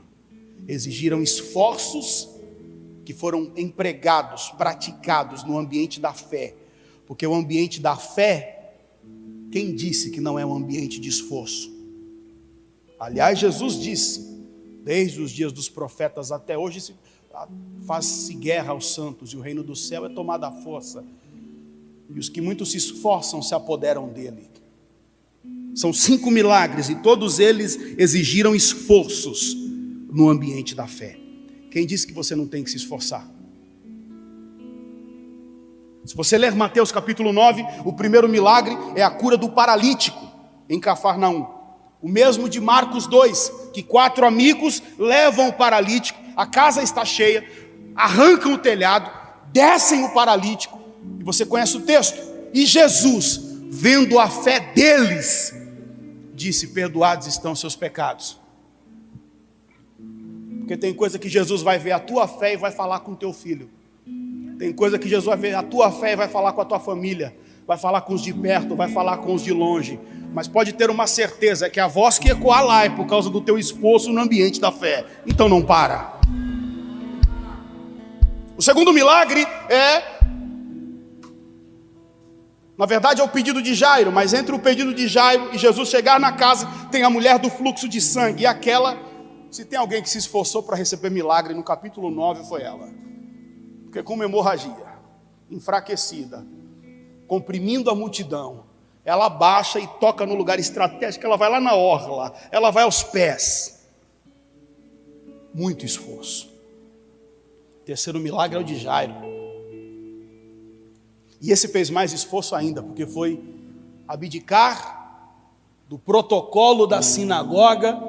Exigiram esforços que foram empregados, praticados no ambiente da fé. Porque o ambiente da fé, quem disse que não é um ambiente de esforço? Aliás, Jesus disse, desde os dias dos profetas até hoje, faz-se guerra aos santos, e o reino do céu é tomado à força. E os que muito se esforçam se apoderam dele. São 5 milagres, e todos eles exigiram esforços no ambiente da fé. Quem disse que você não tem que se esforçar? Se você ler Mateus capítulo 9, o primeiro milagre é a cura do paralítico em Cafarnaum. O mesmo de Marcos 2, que que 4 amigos levam o paralítico, a casa está cheia, arrancam o telhado, descem o paralítico, e você conhece o texto. E Jesus, vendo a fé deles, disse: perdoados estão seus pecados. Porque tem coisa que Jesus vai ver a tua fé e vai falar com o teu filho. Tem coisa que Jesus vai ver a tua fé e vai falar com a tua família, vai falar com os de perto, vai falar com os de longe. Mas pode ter uma certeza, é que a voz que ecoar lá é por causa do teu esforço no ambiente da fé. Então não para. O segundo milagre na verdade é o pedido de Jairo, mas entre o pedido de Jairo e Jesus chegar na casa, tem a mulher do fluxo de sangue. E aquela, se tem alguém que se esforçou para receber milagre, no capítulo 9 foi ela. Porque com uma hemorragia, enfraquecida, comprimindo a multidão, ela baixa e toca no lugar estratégico, ela vai lá na orla, ela vai aos pés. Muito esforço. O terceiro milagre é o de Jairo. E esse fez mais esforço ainda, porque foi abdicar do protocolo da sinagoga,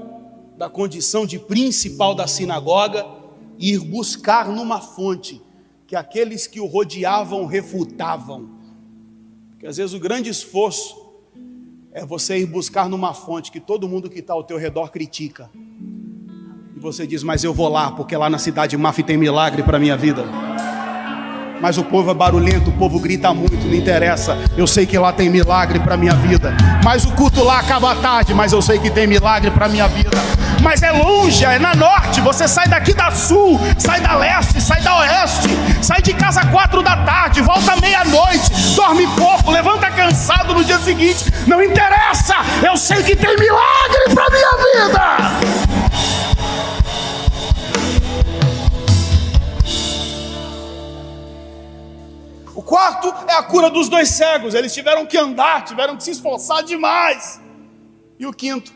da condição de principal da sinagoga, e ir buscar numa fonte que aqueles que o rodeavam refutavam. Porque às vezes o grande esforço é você ir buscar numa fonte que todo mundo que está ao teu redor critica. E você diz: mas eu vou lá, porque lá na cidade Maf tem milagre para a minha vida. Mas o povo é barulhento, o povo grita muito, não interessa. Eu sei que lá tem milagre para a minha vida. Mas o culto lá acaba tarde, mas eu sei que tem milagre para a minha vida. Mas é longe, é na norte. Você sai daqui da sul, sai da leste, sai da oeste, sai de casa 4 da tarde, volta meia-noite, dorme pouco, levanta cansado no dia seguinte. Não interessa, eu sei que tem milagre para a minha vida. O quarto é a cura dos 2 cegos. Eles tiveram que andar, tiveram que se esforçar demais. E o quinto,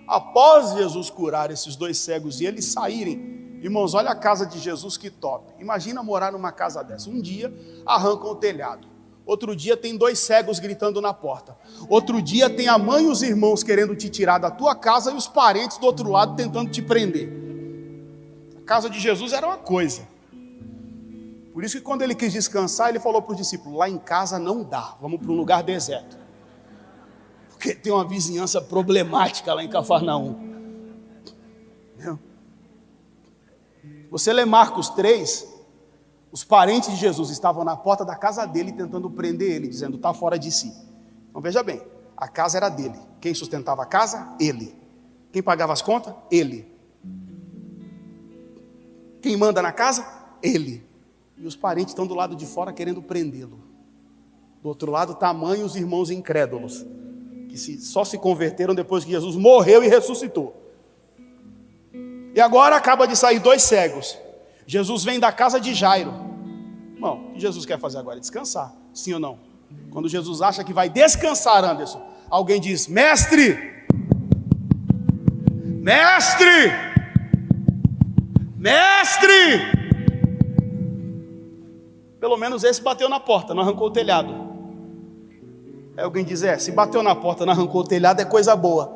após Jesus curar esses 2 cegos e eles saírem, irmãos, olha a casa de Jesus, que top. Imagina morar numa casa dessa. Um dia arrancam o telhado, outro dia tem 2 cegos gritando na porta, outro dia tem a mãe e os irmãos querendo te tirar da tua casa e os parentes do outro lado tentando te prender. A casa de Jesus era uma coisa. Por isso que quando ele quis descansar, ele falou para os discípulos: lá em casa não dá, vamos para um lugar deserto. Porque tem uma vizinhança problemática lá em Cafarnaum. Você lê Marcos 3, os parentes de Jesus estavam na porta da casa dele tentando prender ele, dizendo: está fora de si. Então veja bem, a casa era dele. Quem sustentava a casa? Ele. Quem pagava as contas? Ele. Quem manda na casa? Ele. E os parentes estão do lado de fora querendo prendê-lo. Do outro lado está a mãe e os irmãos incrédulos, que só se converteram depois que Jesus morreu e ressuscitou. E agora acaba de sair 2 cegos. Jesus vem da casa de Jairo. Irmão, o que Jesus quer fazer agora? Descansar, sim ou não? Quando Jesus acha que vai descansar, Anderson, alguém diz: mestre! Mestre! Mestre! Pelo menos esse bateu na porta, não arrancou o telhado. Aí alguém diz: se bateu na porta, não arrancou o telhado, é coisa boa.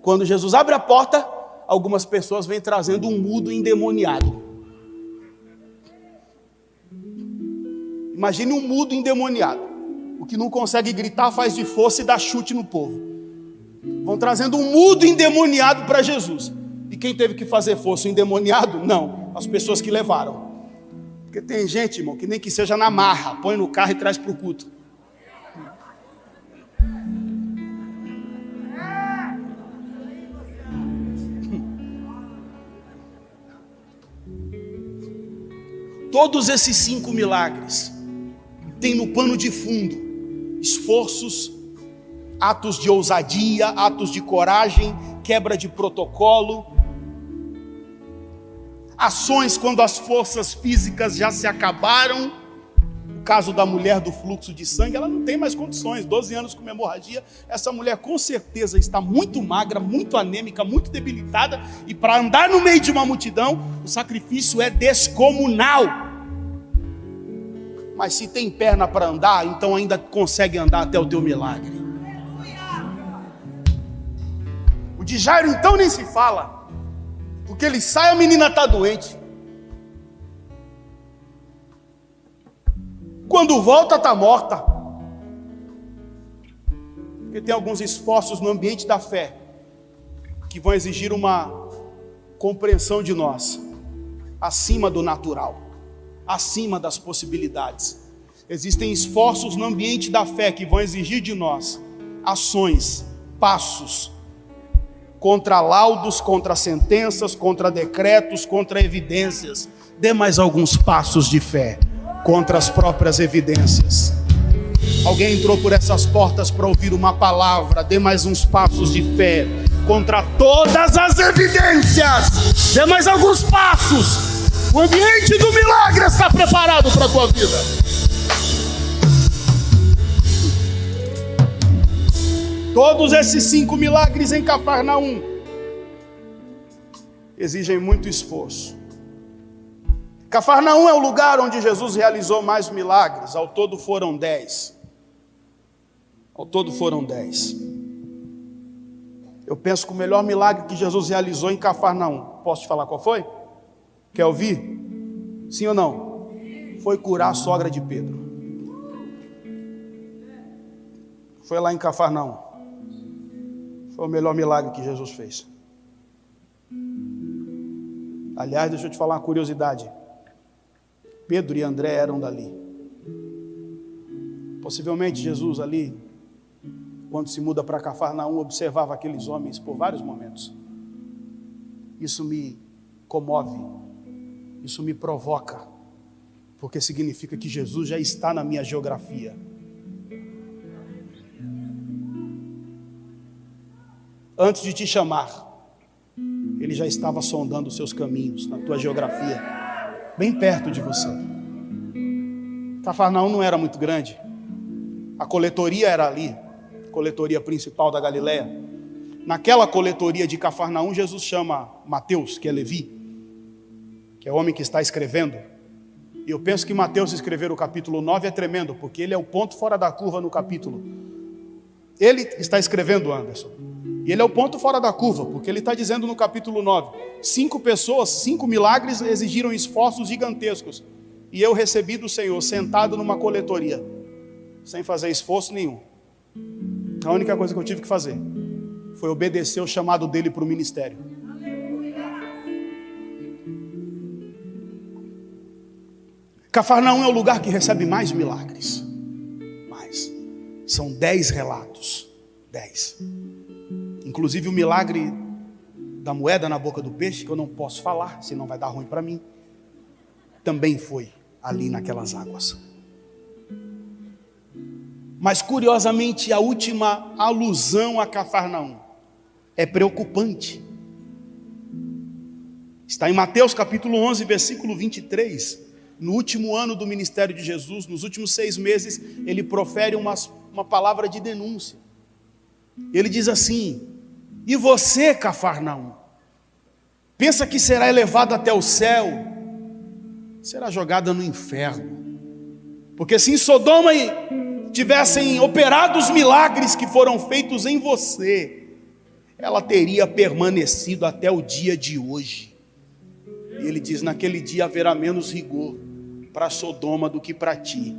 Quando Jesus abre a porta, algumas pessoas vêm trazendo um mudo endemoniado. Imagine um mudo endemoniado. O que não consegue gritar faz de força e dá chute no povo. Vão trazendo um mudo endemoniado para Jesus. E quem teve que fazer força? O endemoniado? Não, as pessoas que levaram. Porque tem gente, irmão, que nem que seja na marra, põe no carro e traz para o culto. Todos esses 5 milagres têm no pano de fundo esforços, atos de ousadia, atos de coragem, quebra de protocolo, ações quando as forças físicas já se acabaram. O caso da mulher do fluxo de sangue, ela não tem mais condições, 12 anos com hemorragia. Essa mulher com certeza está muito magra, muito anêmica, muito debilitada, e para andar no meio de uma multidão, o sacrifício é descomunal. Mas se tem perna para andar, então ainda consegue andar até o teu milagre. O de Jairo então nem se fala. Porque ele sai, a menina está doente. Quando volta, está morta. Porque tem alguns esforços no ambiente da fé que vão exigir uma compreensão de nós acima do natural, acima das possibilidades. Existem esforços no ambiente da fé que vão exigir de nós ações, passos, contra laudos, contra sentenças, contra decretos, contra evidências. Dê mais alguns passos de fé contra as próprias evidências. Alguém entrou por essas portas para ouvir uma palavra. Dê mais uns passos de fé contra todas as evidências. Dê mais alguns passos. O ambiente do milagre está preparado para a tua vida. Todos esses 5 milagres em Cafarnaum exigem muito esforço. Cafarnaum é o lugar onde Jesus realizou mais milagres. Ao todo foram 10. Ao todo foram 10. Eu penso que o melhor milagre que Jesus realizou em Cafarnaum, posso te falar qual foi? Quer ouvir? Sim ou não? Foi curar a sogra de Pedro. Foi lá em Cafarnaum. Foi o melhor milagre que Jesus fez. Aliás, deixa eu te falar uma curiosidade. Pedro e André eram dali. Possivelmente Jesus ali, quando se muda para Cafarnaum, observava aqueles homens por vários momentos. Isso me comove, isso me provoca, porque significa que Jesus já está na minha geografia. Antes de te chamar, Ele já estava sondando os seus caminhos, na tua geografia, bem perto de você. Cafarnaum não era muito grande, a coletoria era ali, a coletoria principal da Galileia. Naquela coletoria de Cafarnaum, Jesus chama Mateus, que é Levi, que é o homem que está escrevendo. E eu penso que Mateus escrever o capítulo 9 é tremendo, porque ele é o ponto fora da curva no capítulo. Ele está escrevendo, Anderson, e ele é o ponto fora da curva, porque ele está dizendo no capítulo 9, 5 pessoas, 5 milagres exigiram esforços gigantescos, e eu recebi do Senhor, sentado numa coletoria, sem fazer esforço nenhum. A única coisa que eu tive que fazer foi obedecer o chamado dele para o ministério. Cafarnaum é o lugar que recebe mais milagres. Mais. São 10 relatos. 10. Inclusive o milagre da moeda na boca do peixe, que eu não posso falar, senão vai dar ruim para mim, também foi ali naquelas águas. Mas curiosamente a última alusão a Cafarnaum é preocupante. Está em Mateus capítulo 11, versículo 23. No último ano do ministério de Jesus, nos últimos 6 meses, ele profere uma palavra de denúncia. Ele diz assim: e você, Cafarnaum, pensa que será elevado até o céu? Será jogada no inferno. Porque se em Sodoma tivessem operado os milagres que foram feitos em você, ela teria permanecido até o dia de hoje. E ele diz: naquele dia haverá menos rigor para Sodoma do que para ti.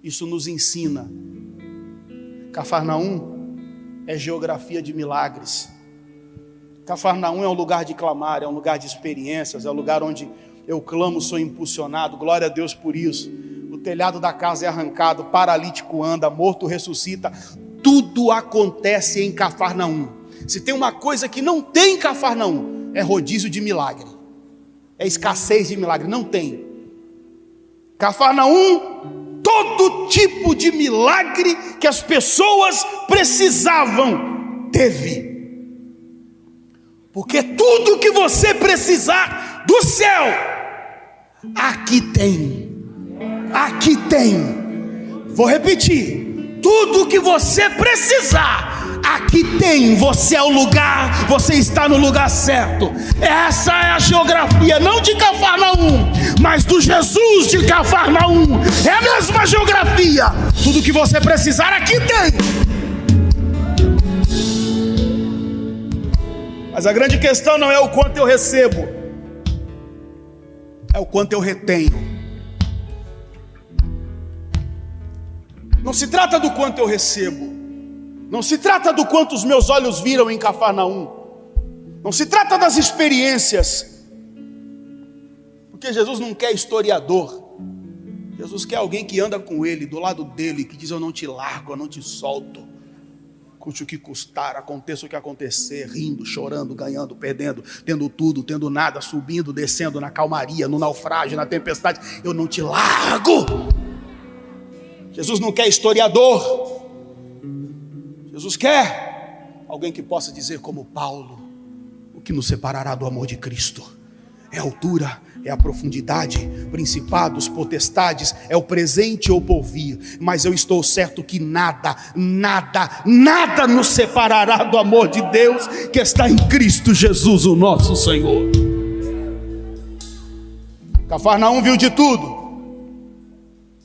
Isso nos ensina. Cafarnaum é geografia de milagres. Cafarnaum é um lugar de clamar, é um lugar de experiências, é um lugar onde eu clamo, sou impulsionado. Glória a Deus por isso. O telhado da casa é arrancado, paralítico anda, morto ressuscita. Tudo acontece em Cafarnaum. Se tem uma coisa que não tem em Cafarnaum, é rodízio de milagre, é escassez de milagre. Não tem. Cafarnaum, todo tipo de milagre que as pessoas precisavam, teve. Porque tudo que você precisar do céu, aqui tem. Aqui tem. Vou repetir: tudo que você precisar, aqui tem. Você é o lugar, você está no lugar certo. Essa é a geografia, não de Cafarnaum, mas do Jesus de Cafarnaum. É a mesma geografia. Tudo que você precisar, aqui tem. Mas a grande questão não é o quanto eu recebo, é o quanto eu retenho. Não se trata do quanto eu recebo, não se trata do quanto os meus olhos viram em Cafarnaum, não se trata das experiências, porque Jesus não quer historiador. Jesus quer alguém que anda com ele, do lado dele, que diz: eu não te largo, eu não te solto, custe o que custar, aconteça o que acontecer, rindo, chorando, ganhando, perdendo, tendo tudo, tendo nada, subindo, descendo, na calmaria, no naufrágio, na tempestade, eu não te largo. Jesus não quer historiador, Jesus quer alguém que possa dizer como Paulo: o que nos separará do amor de Cristo? É a altura, é a profundidade, principados, potestades, é o presente ou porvir. Mas eu estou certo que nada nos separará do amor de Deus que está em Cristo Jesus, o nosso Senhor. Cafarnaum viu de tudo,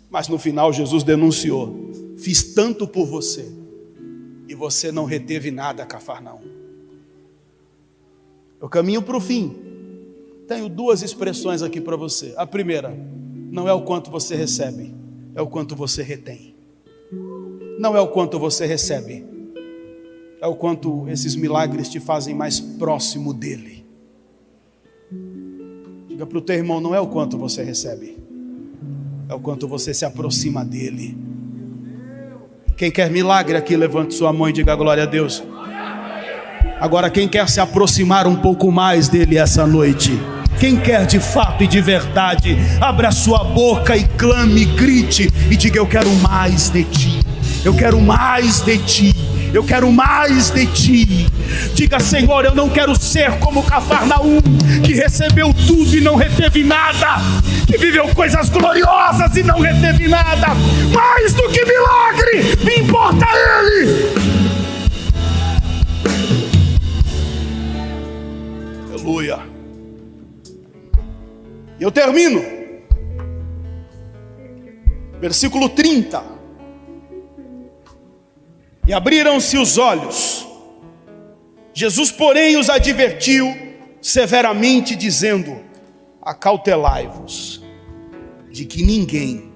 mas no final Jesus denunciou: fiz tanto por você e você não reteve nada, Cafarnaum. Eu caminho para o fim. Tenho duas expressões aqui para você. A primeira, não é o quanto você recebe, é o quanto você retém. Não é o quanto você recebe, é o quanto esses milagres te fazem mais próximo dele. Diga para o teu irmão: não é o quanto você recebe, é o quanto você se aproxima dele. Quem quer milagre aqui, levante sua mão e diga glória a Deus. Agora, quem quer se aproximar um pouco mais dele essa noite? Quem quer de fato e de verdade, abra a sua boca e clame, grite e diga: eu quero mais de ti, eu quero mais de ti, eu quero mais de ti. Diga: Senhor, eu não quero ser como Cafarnaum, que recebeu tudo e não reteve nada, que viveu coisas gloriosas e não reteve nada. Mais do que milagre, me importa ele. Aleluia. E eu termino. Versículo 30. E abriram-se os olhos. Jesus, porém, os advertiu severamente, dizendo: acautelai-vos de que ninguém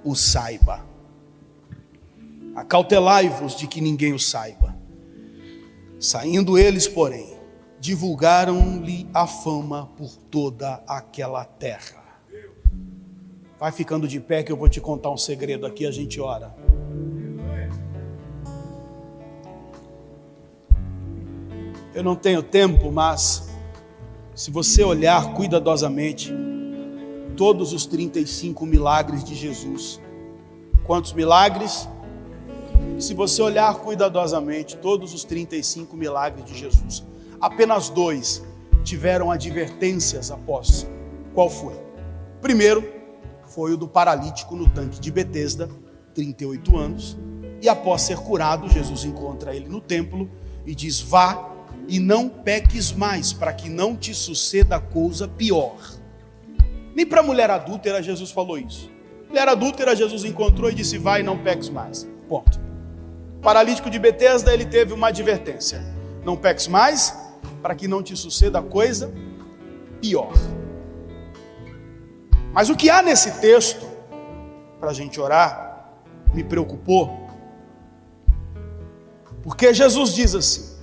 o saiba. Acautelai-vos de que ninguém o saiba. Saindo eles, porém, divulgaram-lhe a fama por toda aquela terra. Vai ficando de pé que eu vou te contar um segredo aqui, a gente ora. Eu não tenho tempo, mas se você olhar cuidadosamente todos os 35 milagres de Jesus, quantos milagres? Se você olhar cuidadosamente todos os 35 milagres de Jesus, apenas 2 tiveram advertências após. Qual foi? Primeiro, foi o do paralítico no tanque de Betesda, 38 anos. E após ser curado, Jesus encontra ele no templo e diz: vá e não peques mais, para que não te suceda coisa pior. Nem para a mulher adúltera Jesus falou isso. Mulher adúltera Jesus encontrou e disse: vai e não peques mais. Ponto. O paralítico de Betesda, ele teve uma advertência: não peques mais, para que não te suceda coisa pior. Mas o que há nesse texto, para a gente orar, me preocupou, porque Jesus diz assim: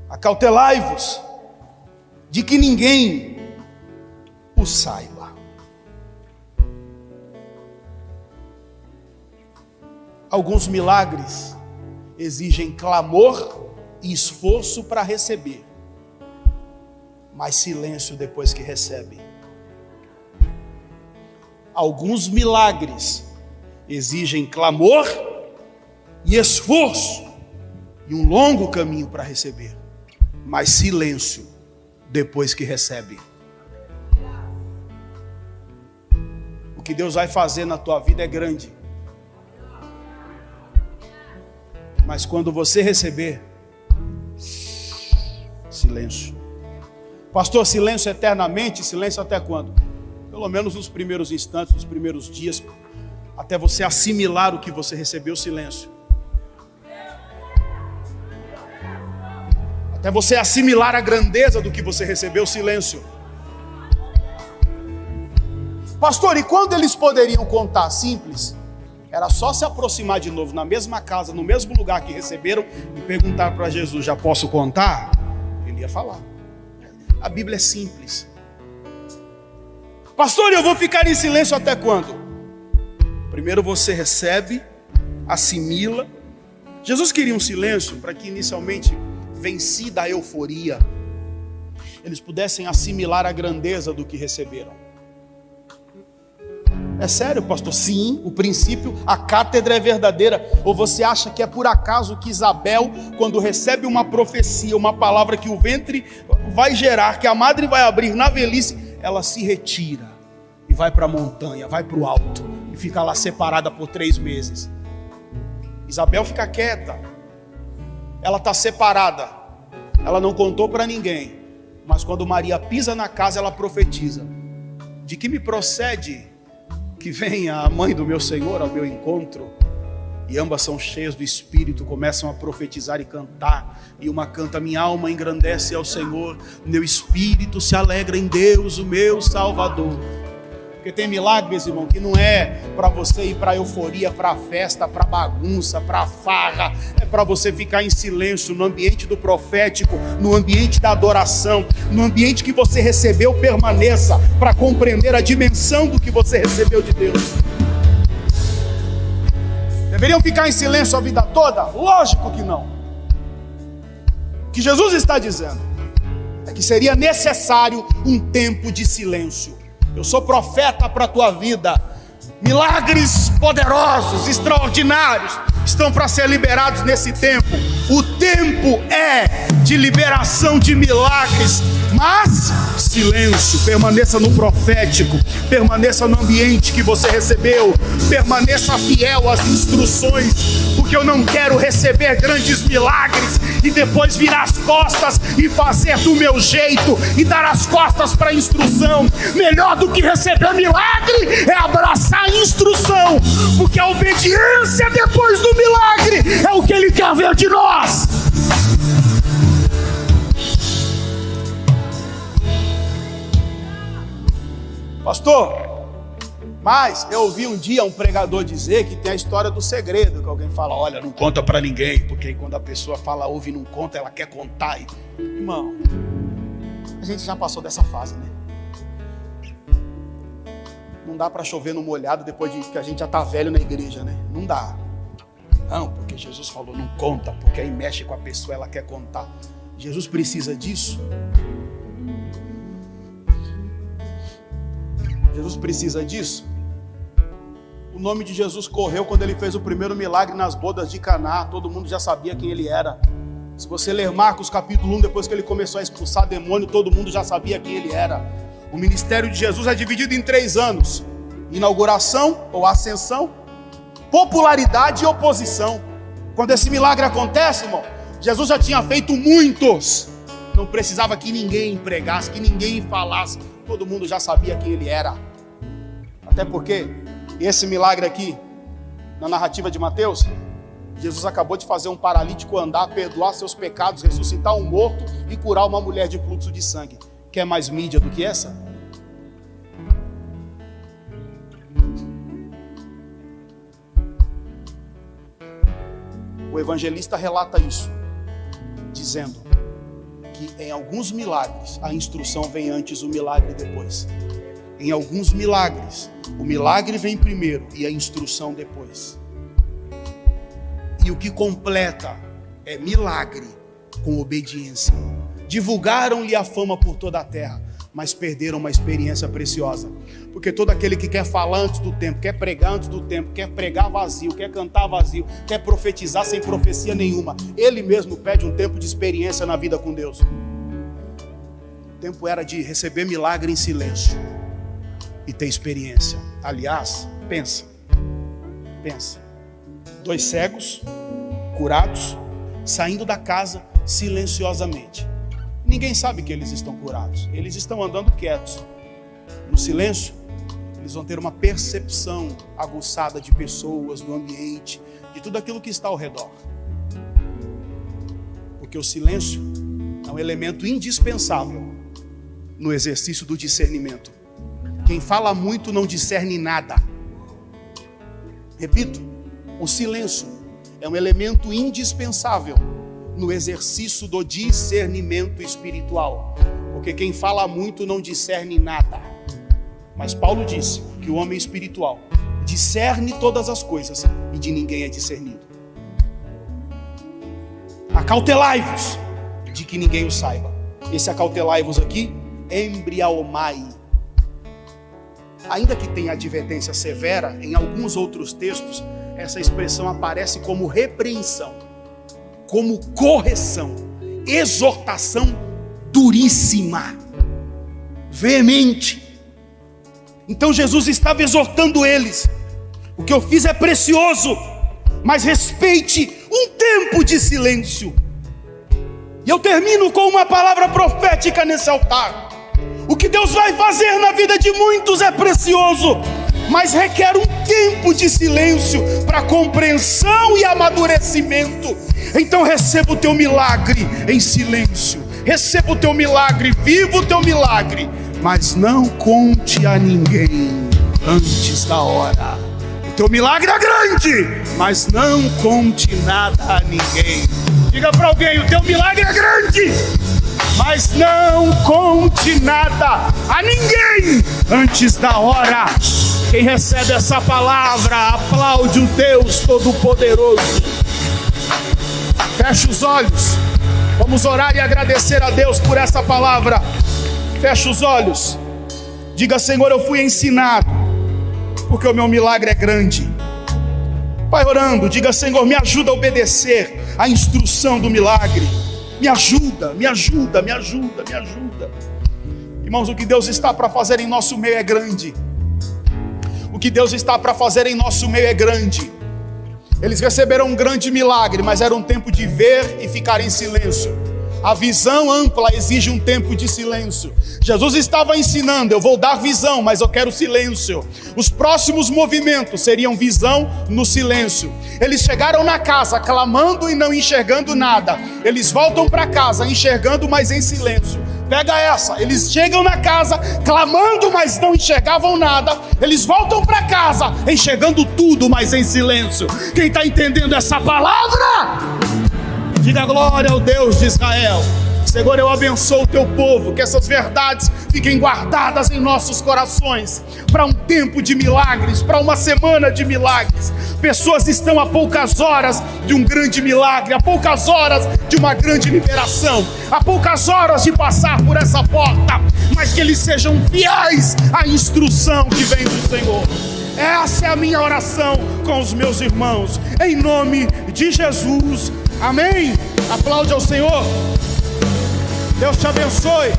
acautelai-vos de que ninguém o saiba. Alguns milagres exigem clamor e esforço para receber, mas silêncio depois que recebe. Alguns milagres exigem clamor e esforço e um longo caminho para receber, mas silêncio depois que recebe. O que Deus vai fazer na tua vida é grande, mas quando você receber, silêncio. Pastor, silêncio eternamente? Silêncio até quando? Pelo menos nos primeiros instantes, nos primeiros dias, até você assimilar o que você recebeu, silêncio. Até você assimilar a grandeza do que você recebeu, silêncio. Pastor, e quando eles poderiam contar? Simples. Era só se aproximar de novo na mesma casa, no mesmo lugar que receberam e perguntar para Jesus: já posso contar? Ele ia falar. A Bíblia é simples. Pastor, eu vou ficar em silêncio até quando? Primeiro você recebe, assimila. Jesus queria um silêncio para que inicialmente, vencida a euforia, eles pudessem assimilar a grandeza do que receberam. É sério, pastor? Sim, o princípio, a cátedra é verdadeira. Ou você acha que é por acaso que Isabel, quando recebe uma profecia, uma palavra que o ventre vai gerar, que a madre vai abrir na velhice, ela se retira e vai para a montanha, vai para o alto e fica lá separada por 3 meses? Isabel fica quieta, ela está separada, ela não contou para ninguém, mas quando Maria pisa na casa, ela profetiza: de que me procede que venha a mãe do meu Senhor ao meu encontro? E ambas são cheias do Espírito, começam a profetizar e cantar. E uma canta: minha alma engrandece ao Senhor, meu espírito se alegra em Deus, o meu Salvador. Porque tem milagres, irmão, que não é para você ir para euforia, para festa, para bagunça, para farra. É para você ficar em silêncio no ambiente do profético, no ambiente da adoração, no ambiente que você recebeu. Permaneça para compreender a dimensão do que você recebeu de Deus. Deveriam ficar em silêncio a vida toda? Lógico que não. O que Jesus está dizendo é que seria necessário um tempo de silêncio. Eu sou profeta para a tua vida. Milagres poderosos, extraordinários estão para ser liberados nesse tempo. O tempo é de liberação de milagres, mas silêncio. Permaneça no profético, permaneça no ambiente que você recebeu, permaneça fiel às instruções, porque eu não quero receber grandes milagres e depois virar as costas e fazer do meu jeito e dar as costas para a instrução. Melhor do que receber milagre é abraçar a instrução, porque a obediência depois do milagre é o que Ele quer ver de nós. Pastor, mas eu ouvi um dia um pregador dizer que tem a história do segredo, que alguém fala: olha, não conta para ninguém, porque quando a pessoa fala, ouve e não conta, ela quer contar. Irmão, a gente já passou dessa fase, né? Não dá para chover no molhado depois de que a gente já está velho na igreja, né? Não dá. Não, porque Jesus falou, não conta, porque aí mexe com a pessoa, ela quer contar. Jesus precisa disso? Jesus precisa disso? O nome de Jesus correu quando Ele fez o primeiro milagre nas bodas de Caná. Todo mundo já sabia quem Ele era. Se você ler Marcos capítulo 1, depois que Ele começou a expulsar demônio, todo mundo já sabia quem Ele era. O ministério de Jesus é dividido em 3 anos: inauguração ou ascensão, popularidade e oposição. Quando esse milagre acontece, irmão, Jesus já tinha feito muitos. Não precisava que ninguém pregasse, que ninguém falasse. Todo mundo já sabia quem Ele era. Até porque esse milagre aqui, na narrativa de Mateus, Jesus acabou de fazer um paralítico andar, perdoar seus pecados, ressuscitar um morto e curar uma mulher de fluxo de sangue. Quer mais mídia do que essa? O evangelista relata isso, dizendo que em alguns milagres a instrução vem antes, o milagre depois. Em alguns milagres, o milagre vem primeiro e a instrução depois. E o que completa é milagre com obediência. Divulgaram-lhe a fama por toda a terra, mas perderam uma experiência preciosa. Porque todo aquele que quer falar antes do tempo, quer pregar antes do tempo, quer pregar vazio, quer cantar vazio, quer profetizar sem profecia nenhuma, ele mesmo pede um tempo de experiência na vida com Deus. O tempo era de receber milagre em silêncio e ter experiência. Aliás, pensa. 2 cegos, curados, saindo da casa silenciosamente. Ninguém sabe que eles estão curados. Eles estão andando quietos. No silêncio, eles vão ter uma percepção aguçada de pessoas, do ambiente, de tudo aquilo que está ao redor. Porque o silêncio é um elemento indispensável no exercício do discernimento. Quem fala muito não discerne nada. Repito, o silêncio é um elemento indispensável no exercício do discernimento espiritual. Porque quem fala muito não discerne nada. Mas Paulo disse que o homem espiritual discerne todas as coisas e de ninguém é discernido. Acautelai-vos de que ninguém o saiba. Esse acautelai-vos aqui, embriaomai. Ainda que tenha advertência severa, em alguns outros textos, essa expressão aparece como repreensão, como correção, exortação duríssima, veemente. Então Jesus estava exortando eles: o que eu fiz é precioso, mas respeite um tempo de silêncio. E eu termino com uma palavra profética nesse altar. O que Deus vai fazer na vida de muitos é precioso, mas requer um tempo de silêncio para compreensão e amadurecimento. Então receba o teu milagre em silêncio, receba o teu milagre, viva o teu milagre, mas não conte a ninguém antes da hora. O teu milagre é grande, mas não conte nada a ninguém. Diga para alguém: o teu milagre é grande, mas não conte nada a ninguém antes da hora. Quem recebe essa palavra, aplaude o Deus Todo-Poderoso. Feche os olhos, vamos orar e agradecer a Deus por essa palavra. Feche os olhos, diga: Senhor, eu fui ensinado, porque o meu milagre é grande. Vai orando, diga: Senhor, me ajuda a obedecer a instrução do milagre. Me ajuda, me ajuda, me ajuda, me ajuda. Irmãos, o que Deus está para fazer em nosso meio é grande. O que Deus está para fazer em nosso meio é grande. Eles receberam um grande milagre, mas era um tempo de ver e ficar em silêncio. A visão ampla exige um tempo de silêncio. Jesus estava ensinando: eu vou dar visão, mas eu quero silêncio. Os próximos movimentos seriam visão no silêncio. Eles chegaram na casa clamando e não enxergando nada. Eles voltam para casa enxergando, mas em silêncio. Pega essa: eles chegam na casa clamando, mas não enxergavam nada. Eles voltam para casa enxergando tudo, mas em silêncio. Quem está entendendo essa palavra? Diga glória ao Deus de Israel. Senhor, eu abençoo o teu povo, que essas verdades fiquem guardadas em nossos corações, para um tempo de milagres, para uma semana de milagres. Pessoas estão a poucas horas de um grande milagre, a poucas horas de uma grande liberação, a poucas horas de passar por essa porta, mas que eles sejam fiéis à instrução que vem do Senhor. Essa é a minha oração com os meus irmãos, em nome de Jesus. Amém. Aplaude ao Senhor. Deus te abençoe.